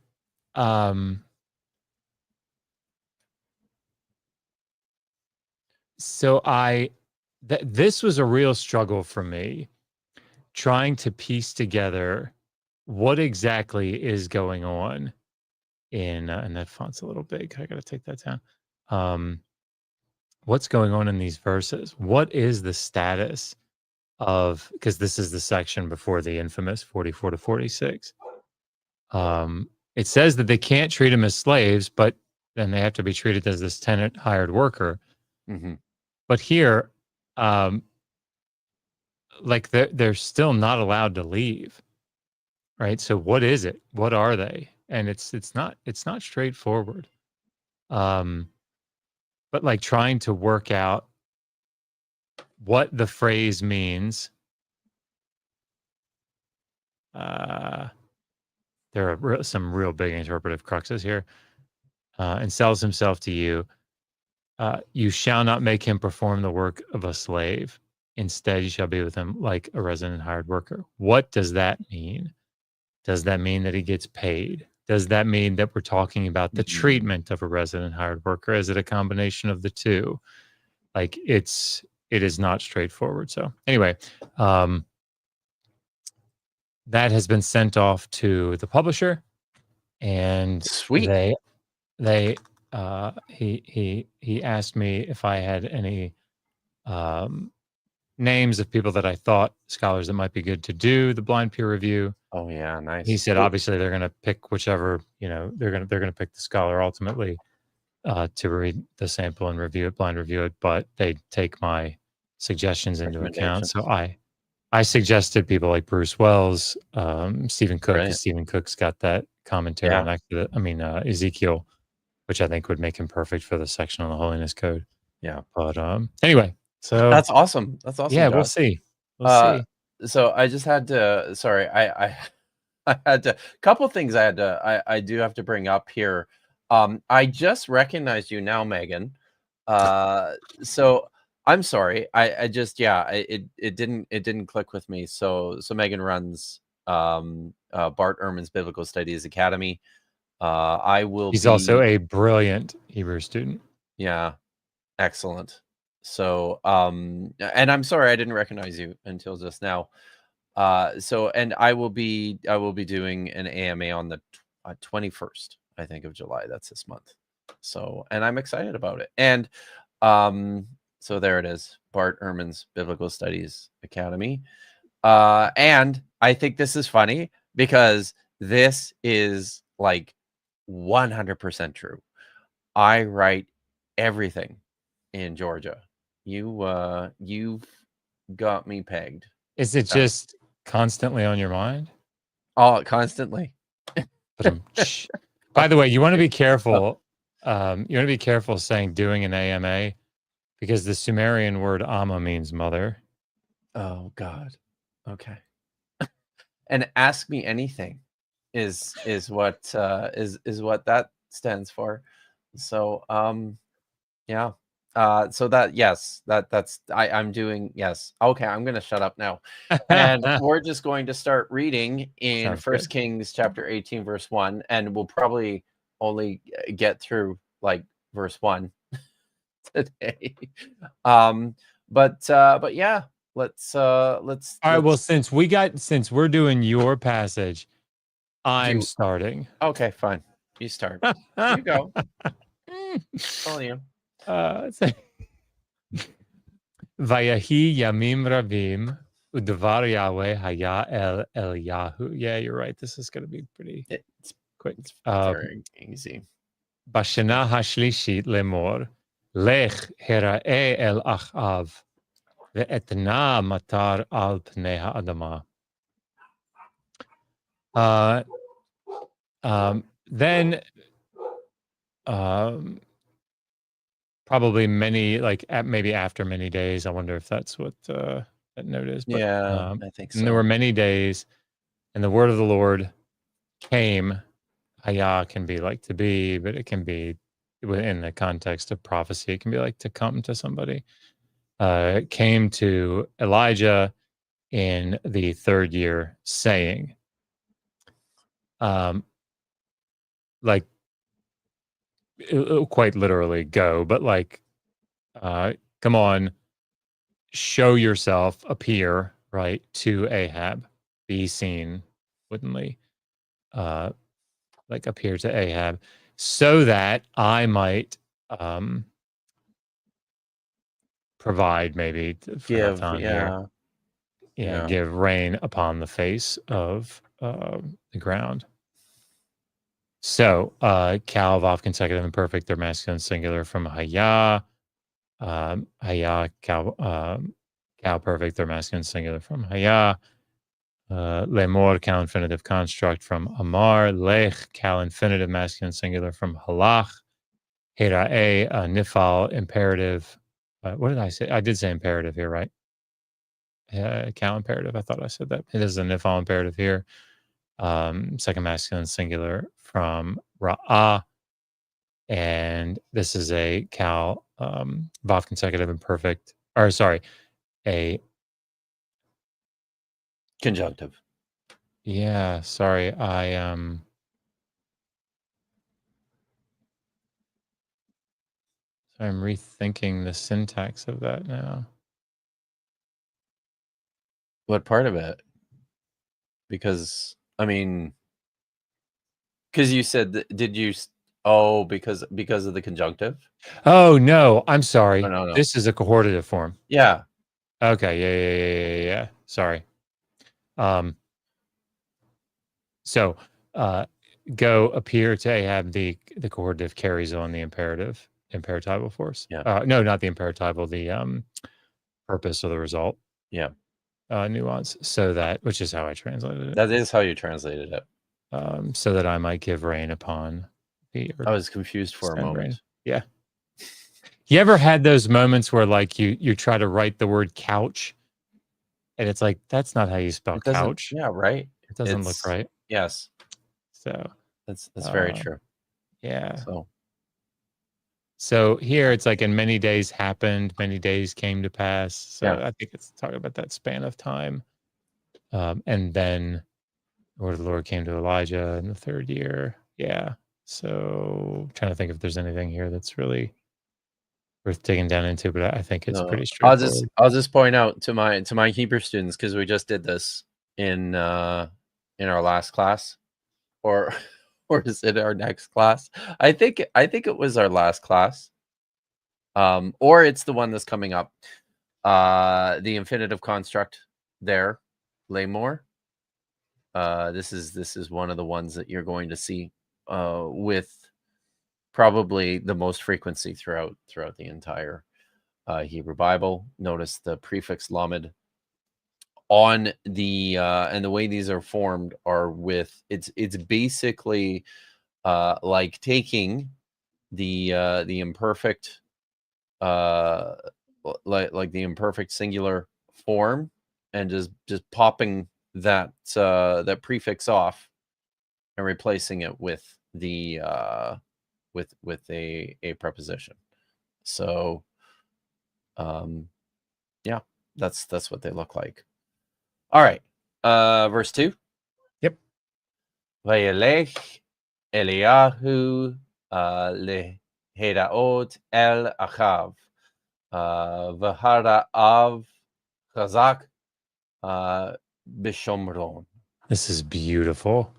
this was a real struggle for me, trying to piece together what exactly is going on in and that font's a little big. I gotta take that down. What's going on in these verses? What is the status of, because this is the section before the infamous 44 to 46. It says that they can't treat them as slaves, but then they have to be treated as this tenant hired worker. Mm-hmm. But here, like they're still not allowed to leave, right? So what is it? What are they? And it's not straightforward. But like trying to work out what the phrase means. There are some real big interpretive cruxes here. And sells himself to you. You shall not make him perform the work of a slave. Instead, you shall be with him like a resident hired worker. What does that mean? Does that mean that he gets paid? Does that mean that we're talking about the treatment of a resident hired worker? Is it a combination of the two? Like it is not straightforward. So anyway, that has been sent off to the publisher. and Sweet. he asked me if I had any names of people that I thought, scholars that might be good to do the blind peer review. Oh yeah, nice. He said obviously they're going to pick whichever, they're going to pick the scholar ultimately to read the sample and blind review it, but they take my suggestions into account. So I suggested people like Bruce Wells, Stephen Cook, because Stephen Cook's got that commentary on Ezekiel, which I think would make him perfect for the section on the Holiness Code. Yeah. But anyway, so that's awesome. That's awesome. Yeah, Josh. we'll see. We'll see. So I just had to. Sorry, I had to. Couple things I had to. I do have to bring up here. I just recognized you now, Megan. So I'm sorry. I just it didn't click with me. So Megan runs Bart Ehrman's Biblical Studies Academy. He's also a brilliant Hebrew student. Yeah, excellent. So and I'm sorry I didn't recognize you until just now. And I will be doing an AMA on the 21st, I think, of July. That's this month. So, and I'm excited about it. And so there it is, Bart Ehrman's Biblical Studies Academy. And I think this is funny because this is like 100% true. I write everything in Georgia. You've got me pegged. Is it just constantly on your mind? Oh, constantly. By the way, you want to be careful. You want to be careful saying doing an AMA because the Sumerian word Amma means mother. Oh God. Okay. And ask me anything is what that stands for. So yeah. So that, yes, that's I'm doing, yes. Okay, I'm gonna shut up now. And we're just going to start reading in First Kings chapter 18, verse 1, and we'll probably only get through like verse 1 today. But yeah, let's all right. Well, since we're doing your passage, I'm starting. Okay, fine. You start. You go. All you. Vayahi yamim ravim udvar Yahweh haya el Eliyahu. Yeah, you're right. This is going to be pretty quick. It's very easy. Bashana hashlishit lemor lech hera'e el achav ve'etna matar al pnei ha'adama. Then probably maybe after many days. I wonder if that's what that note is. But, yeah, I think so. And there were many days, and the word of the Lord came. Haya can be like to be, but it can be in the context of prophecy. It can be like to come to somebody. It came to Elijah in the 3rd year, saying, like, it'll quite literally go, but like, come on, show yourself, appear, right, to Ahab, be seen, wouldn'tly, like appear to Ahab, so that I might provide maybe give rain upon the face of the ground. So Cal, Vav, consecutive and perfect, they're masculine singular from Haya. Haya, Cal, perfect, they're masculine singular from Haya. Lemor, Cal infinitive construct from Amar. Lech, Cal infinitive masculine singular from Halach. Hera'e, Nifal imperative. What did I say? I did say imperative here, right? Cal imperative. I thought I said that. It is a Nifal imperative here. Second masculine singular from Ra'ah. And this is a Cal Vav consecutive and perfect. Or sorry, a conjunctive. Yeah, sorry. I'm rethinking the syntax of that now. What part of it? Because I mean, Because you said, did you? Oh, because of the conjunctive. Oh no, I'm sorry. Oh, no. This is a cohortative form. Yeah. Okay. Yeah. Sorry. So go appear to Ahab. The cohortative carries on the imperatival force. Yeah. No, not the imperatival. The purpose or the result. Yeah. Nuance. So that, which is how I translated it. That is how you translated it. So that I might give rain upon the earth. I was confused for a moment. Rain. Yeah. You ever had those moments where like you try to write the word couch and it's like, that's not how you spell couch. Yeah, right. It doesn't look right. Yes. So that's very true. Yeah. So here it's like, and many days happened, many days came to pass. So yeah. I think it's talking about that span of time. And then the word of the Lord came to Elijah in the 3rd year. Yeah. So I'm trying to think if there's anything here that's really worth digging down into, but I think it's pretty straightforward. I'll just point out to my Hebrew students, because we just did this in our last class, or is it our next class? I think it was our last class, or it's the one that's coming up. The infinitive construct there, Lamor. This is one of the ones that you're going to see with probably the most frequency throughout the entire Hebrew Bible. Notice the prefix lamed on the and the way these are formed are with it's basically like taking the imperfect like the imperfect singular form and just popping that that prefix off and replacing it with the with a preposition. So yeah, that's what they look like. All right. Verse 2. Yep. Vayelech Eliyahu leheraot el Achav v'hara'av chazak b'shomron. This is beautiful.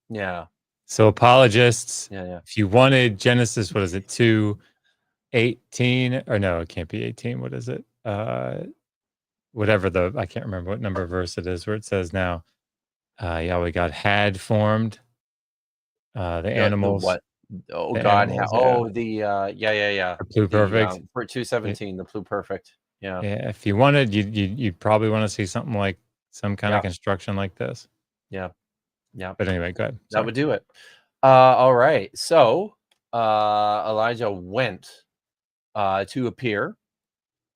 Yeah. So apologists, yeah. If you wanted Genesis, what is it, 2:18? Or no, it can't be 18. What is it? Whatever I can't remember what number verse it is where it says now, Yahweh God had formed the animals. What? Oh, the God. Animals, yeah. The pluperfect. For 2:17, the pluperfect. Yeah. Yeah. If you wanted, you'd probably want to see something like some kind of construction like this. Yeah. But anyway, go ahead. That would do it. All right. So Elijah went to appear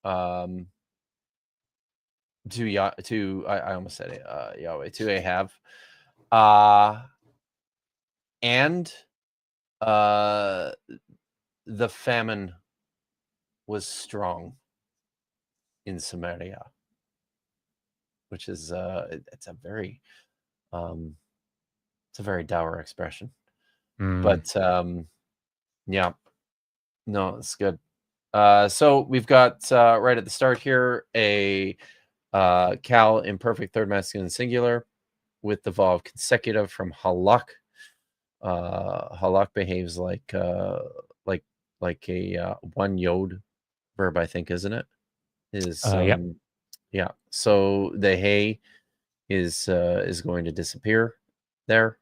to I almost said it, Yahweh, to Ahab, and the famine was strong in Samaria, which is it's a very dour expression. But yeah, no, it's good. So we've got right at the start here a cal imperfect third masculine singular with the vav consecutive from halak. Halak behaves like a one yod verb, I think, isn't it? Yeah. So the hay is going to disappear there,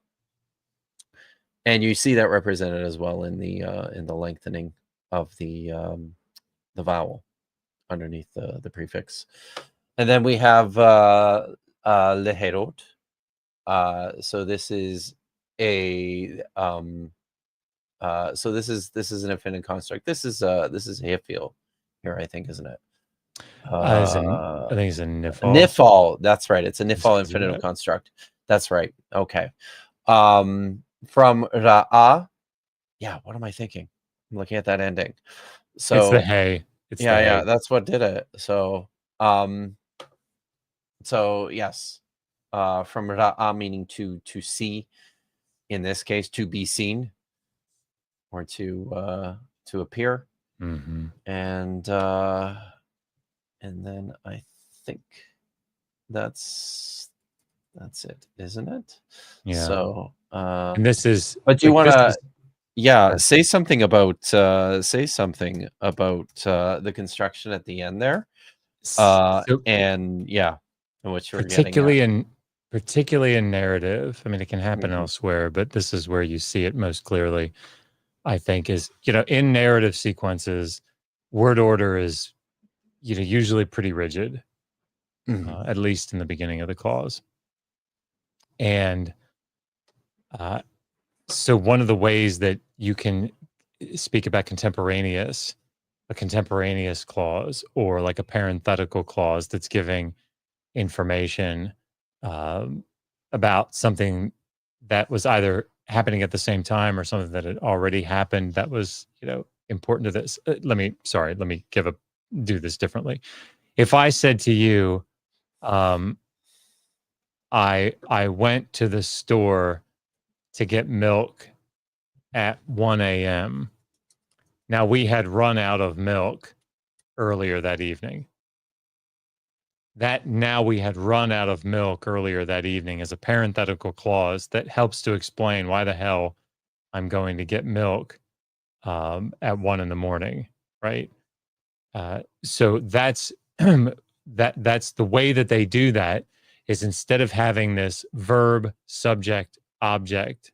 and you see that represented as well in the lengthening of the vowel underneath the prefix. And then we have leherot. So this is a so this is an infinitive construct. This is a hifil here, I think, isn't it? I think it's a nifal. Nifal, that's right. It's a nifal infinitive construct. That's right. Okay. From Ra'ah. Yeah, what am I thinking? I'm looking at that ending. So it's the hay. Yeah, that's what did it. So yes. From Ra'ah, meaning to see, in this case, to be seen or to appear. Mm-hmm. And then I think that's That's it, isn't it? Yeah. So, and this is. but do you like, want to? this is- Yeah, say something about the construction at the end there. so And yeah, and what you were getting at. particularly in narrative. I mean, it can happen Mhm. elsewhere, but this is where you see it most clearly. I think is in narrative sequences, word order is usually pretty rigid, at least in the beginning of the clause, and so one of the ways that you can speak about a contemporaneous clause, or like a parenthetical clause that's giving information about something that was either happening at the same time or something that had already happened that was important to this. Let me do this differently. If I said to you, I went to the store to get milk at 1 a.m. Now, we had run out of milk earlier that evening. That "now we had run out of milk earlier that evening" is a parenthetical clause that helps to explain why the hell I'm going to get milk at 1 a.m, right? So that's that's the way that they do that, is instead of having this verb, subject, object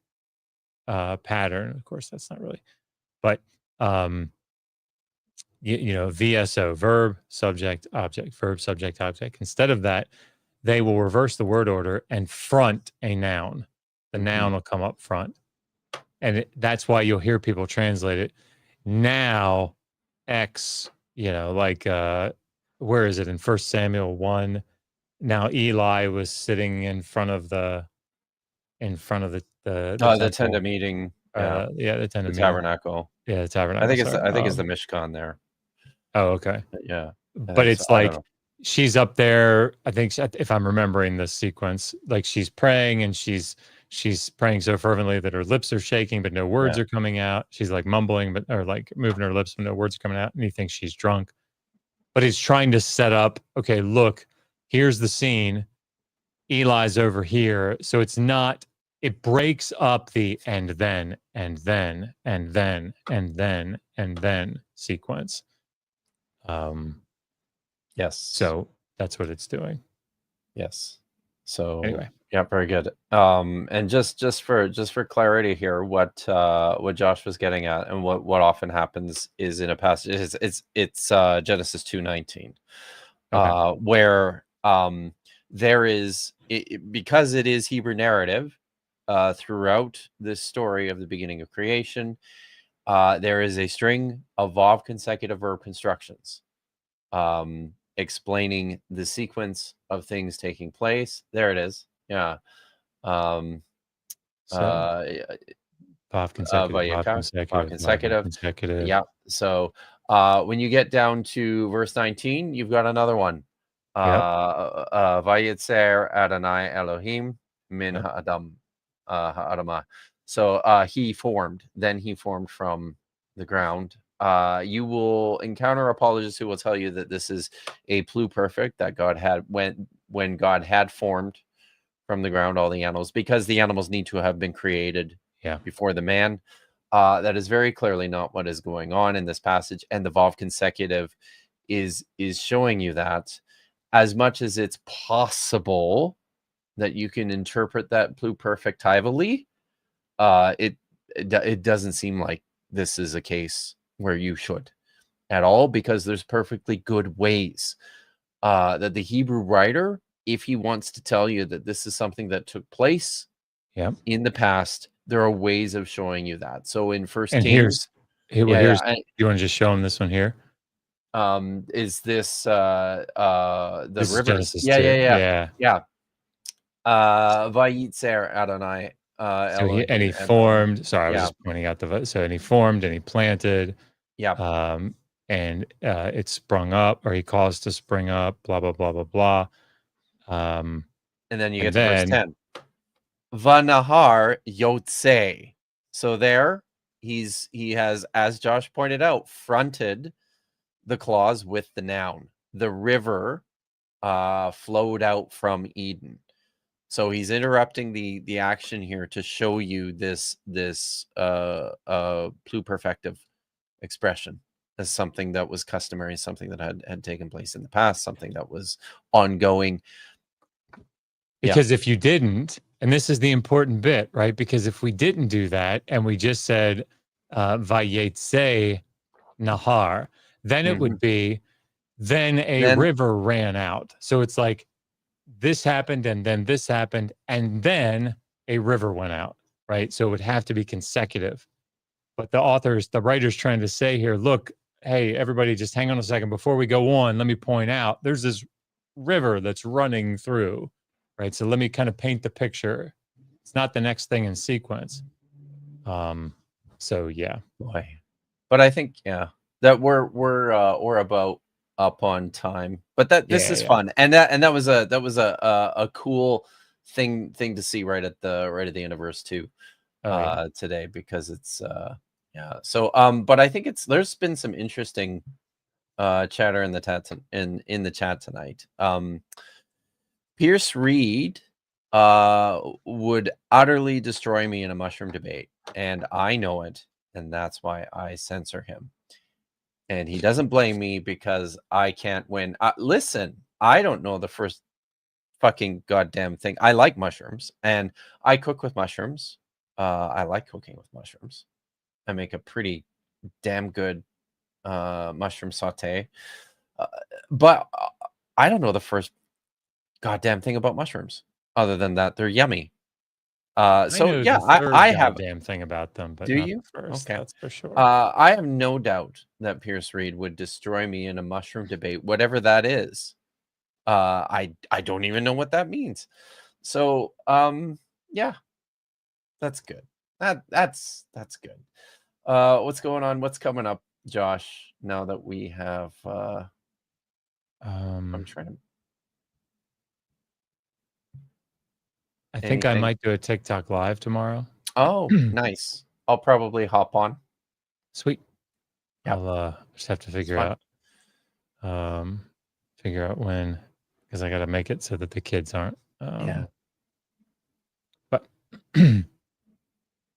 pattern. Of course, that's not really, but VSO, verb, subject, object, verb, subject, object. Instead of that, they will reverse the word order and front a noun. The noun will come up front. And that's why you'll hear people translate it. Now, X, where is it? In 1 Samuel 1, now Eli was sitting in front of the the tent of meeting. The tent of meeting. Tabernacle. Yeah, the tabernacle. I think it's the Mishkan there. Oh, okay. Yeah. But it's like she's up there. I think, if I'm remembering the sequence, like she's praying, and she's praying so fervently that her lips are shaking, but no words are coming out. She's like mumbling, or like moving her lips, but no words are coming out. And he thinks she's drunk. But he's trying to set up, okay, look, here's the scene. Eli's over here. So it's not, it breaks up the and then, and then, and then, and then, and then sequence. Yes. So that's what it's doing. Yes. So anyway, yeah, very good. And just for clarity here, what Josh was getting at, and what often happens is in a passage, it's Genesis 2:19, where there is, because it is Hebrew narrative throughout this story of the beginning of creation, there is a string of vav consecutive verb constructions explaining the sequence of things taking place. There it is. Yeah. Vav consecutive. Yeah. So when you get down to verse 19, you've got another one. Vayitzer Adonai Elohim min ha'adam ha'adamah. So he formed from the ground. You will encounter apologists who will tell you that this is a pluperfect that God had when God had formed from the ground all the animals, because the animals need to have been created before the man. That is very clearly not what is going on in this passage, and the vav consecutive is showing you that, as much as it's possible that you can interpret that pluperfectively, it doesn't seem like this is a case where you should at all, because there's perfectly good ways that the Hebrew writer, if he wants to tell you that this is something that took place in the past, there are ways of showing you that. So in First Kings, you want to just show him this one here? Is this the this rivers? Yeah. Vayitzer Adonai. He formed. Sorry, I was just pointing out and he formed, and he planted. Yeah. And it sprung up, or he caused to spring up. Blah blah blah blah blah. And then you get to verse 10. Vanahar Yotze. So there, he has, as Josh pointed out, fronted the clause with the noun. The river flowed out from Eden. So he's interrupting the action here to show you this pluperfective expression as something that was customary, something that had taken place in the past, something that was ongoing. Because if you didn't, and this is the important bit, right? Because if we didn't do that and we just said Vayetse Nahar, then it would be then a river ran out. So it's like this happened and then this happened and then a river went out, right? So it would have to be consecutive. But the writer's trying to say here, look, hey, everybody, just hang on a second. Before we go on, let me point out there's this river that's running through, right? So let me kind of paint the picture. It's not the next thing in sequence. So yeah. Boy. But I think, that we're about up on time. But this is fun. And that was a cool thing to see right at the end of verse 2 today, because it's so but I think there's been some interesting chatter in the chat tonight. Pierce Reed would utterly destroy me in a mushroom debate, and I know it, and that's why I censor him. And he doesn't blame me because I can't win. Listen, I don't know the first fucking goddamn thing. I like mushrooms, and I cook with mushrooms. I like cooking with mushrooms. I make a pretty damn good mushroom saute. But I don't know the first goddamn thing about mushrooms other than that they're yummy. So yeah, I have damn thing about them, but do you? First, okay, that's for sure. I have no doubt that Pierce Reed would destroy me in a mushroom debate, whatever that is. I don't even know what that means. So yeah, that's good. That's good. What's going on? What's coming up, Josh? Now that we have, I'm trying to. I think I might do a TikTok live tomorrow. Oh, nice. I'll probably hop on. Sweet. Yep. I'll just have to figure out when, because I got to make it so that the kids aren't. But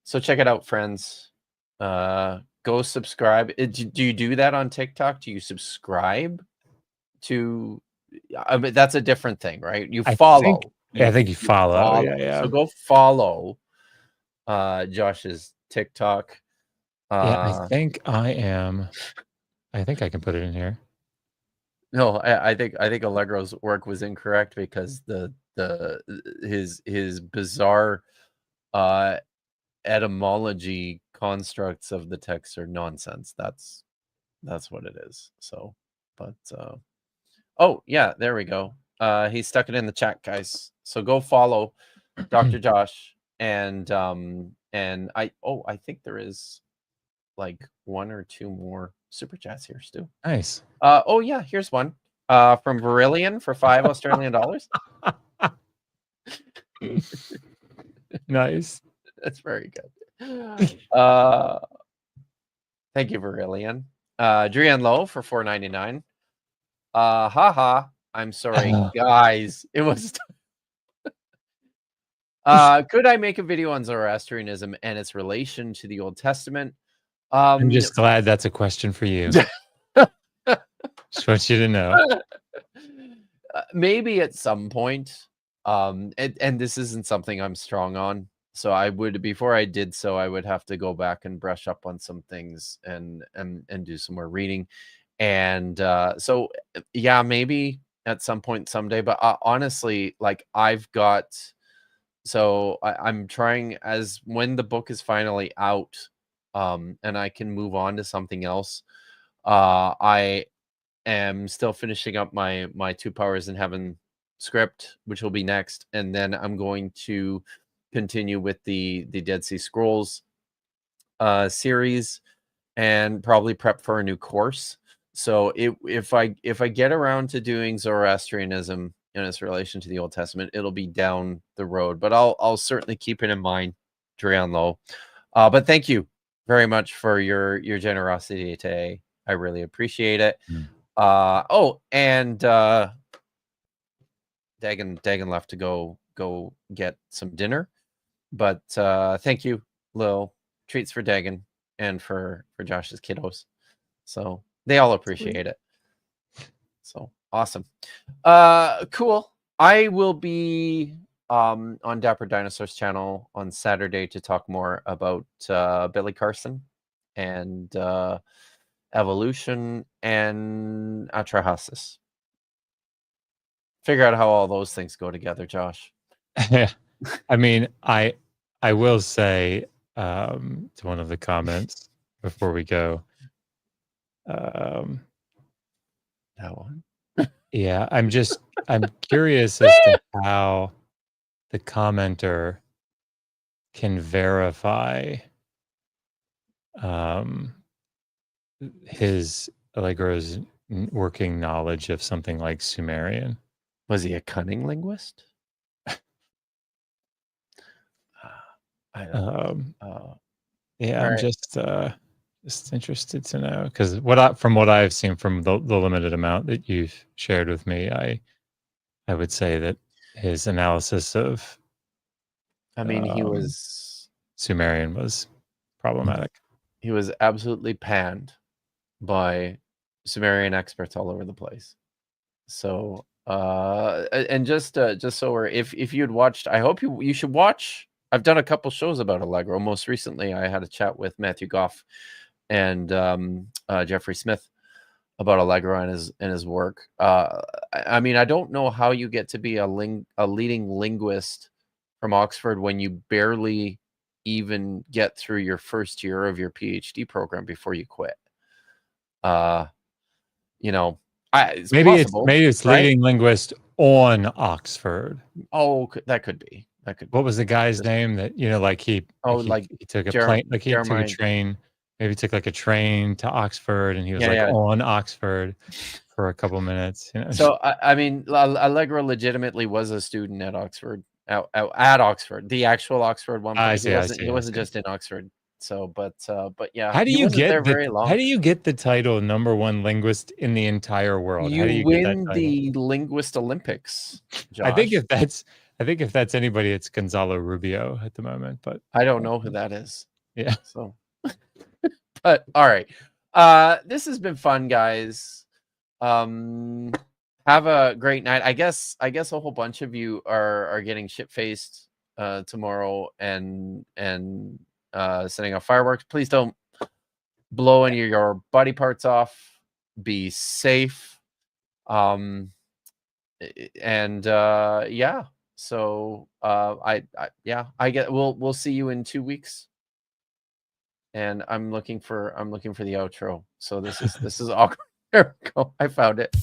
so check it out, friends. Go subscribe. Do you do that on TikTok? Do you subscribe to? I mean, that's a different thing, right? You follow. I think you follow. Yeah. So go follow Josh's TikTok. I think I am. I think I can put it in here. No, I think Allegro's work was incorrect because his bizarre etymology constructs of the text are nonsense. That's what it is. So, but oh yeah, there we go. He stuck it in the chat, guys. So go follow Dr. Josh and I think there is like 1 or 2 more super chats here, Stu. Nice. Oh yeah, here's one from Verillion for 5 Australian dollars. Nice. That's very good. Thank you, Verillion. Drian Lowe for $4.99. Haha. I'm sorry, guys. It was. Could I make a video on Zoroastrianism and its relation to the Old Testament? I'm just glad that's a question for you. Just want you to know. Maybe at some point. And this isn't something I'm strong on. So I would, before I did so, I would have to go back and brush up on some things and do some more reading. And so yeah, maybe at some point someday. But honestly, like I'm trying, as when the book is finally out, and I can move on to something else. I am still finishing up my 2 Powers in Heaven script, which will be next, and then I'm going to continue with the Dead Sea Scrolls series and probably prep for a new course. So if I get around to doing Zoroastrianism in its relation to the Old Testament, it'll be down the road, but I'll certainly keep it in mind, Drian Lowe. But thank you very much for your generosity today. I really appreciate it. And Dagan left to go go get some dinner. But thank you, Lil. Treats for Dagon and for Josh's kiddos. So they all appreciate it. So awesome. Cool. I will be on Dapper Dinosaur's channel on Saturday to talk more about Billy Carson and evolution and Atrahasis. Figure out how all those things go together, Josh. I mean, I will say to one of the comments before we go. That one. Yeah, I'm curious as to how the commenter can verify his Allegro's working knowledge of something like Sumerian. Was he a cunning linguist? I don't yeah, I'm just interested to know, because from what I've seen from the limited amount that you've shared with me, I would say that his analysis of he was Sumerian was problematic. He was absolutely panned by Sumerian experts all over the place. So and just so we're, if you'd watched, I hope you should watch. I've done a couple shows about Allegro. Most recently, I had a chat with Matthew Goff and Jeffrey Smith about Allegro and his work. I don't know how you get to be a leading linguist from Oxford when you barely even get through your first year of your PhD program before you quit. It's maybe possible, it's right? leading linguist on Oxford. Oh, that could be. What was the guy's name that he took a plane, like he took a train, maybe took like a train to Oxford, and he was on Oxford for a couple minutes. So Allegro legitimately was a student at Oxford, at Oxford, the actual Oxford one. He wasn't just in Oxford. So, but yeah. How do you get the title #1 linguist in the entire world? You how do you win the Linguist Olympics, Josh. I think if that's anybody, it's Gonzalo Rubio at the moment, but I don't know who that is. Yeah. So, but all right. This has been fun, guys. Have a great night. I guess a whole bunch of you are getting shit-faced tomorrow and setting off fireworks. Please don't blow any of your body parts off. Be safe. Yeah. So we'll see you in 2 weeks. And I'm looking for the outro. So this is awkward. There we go. I found it.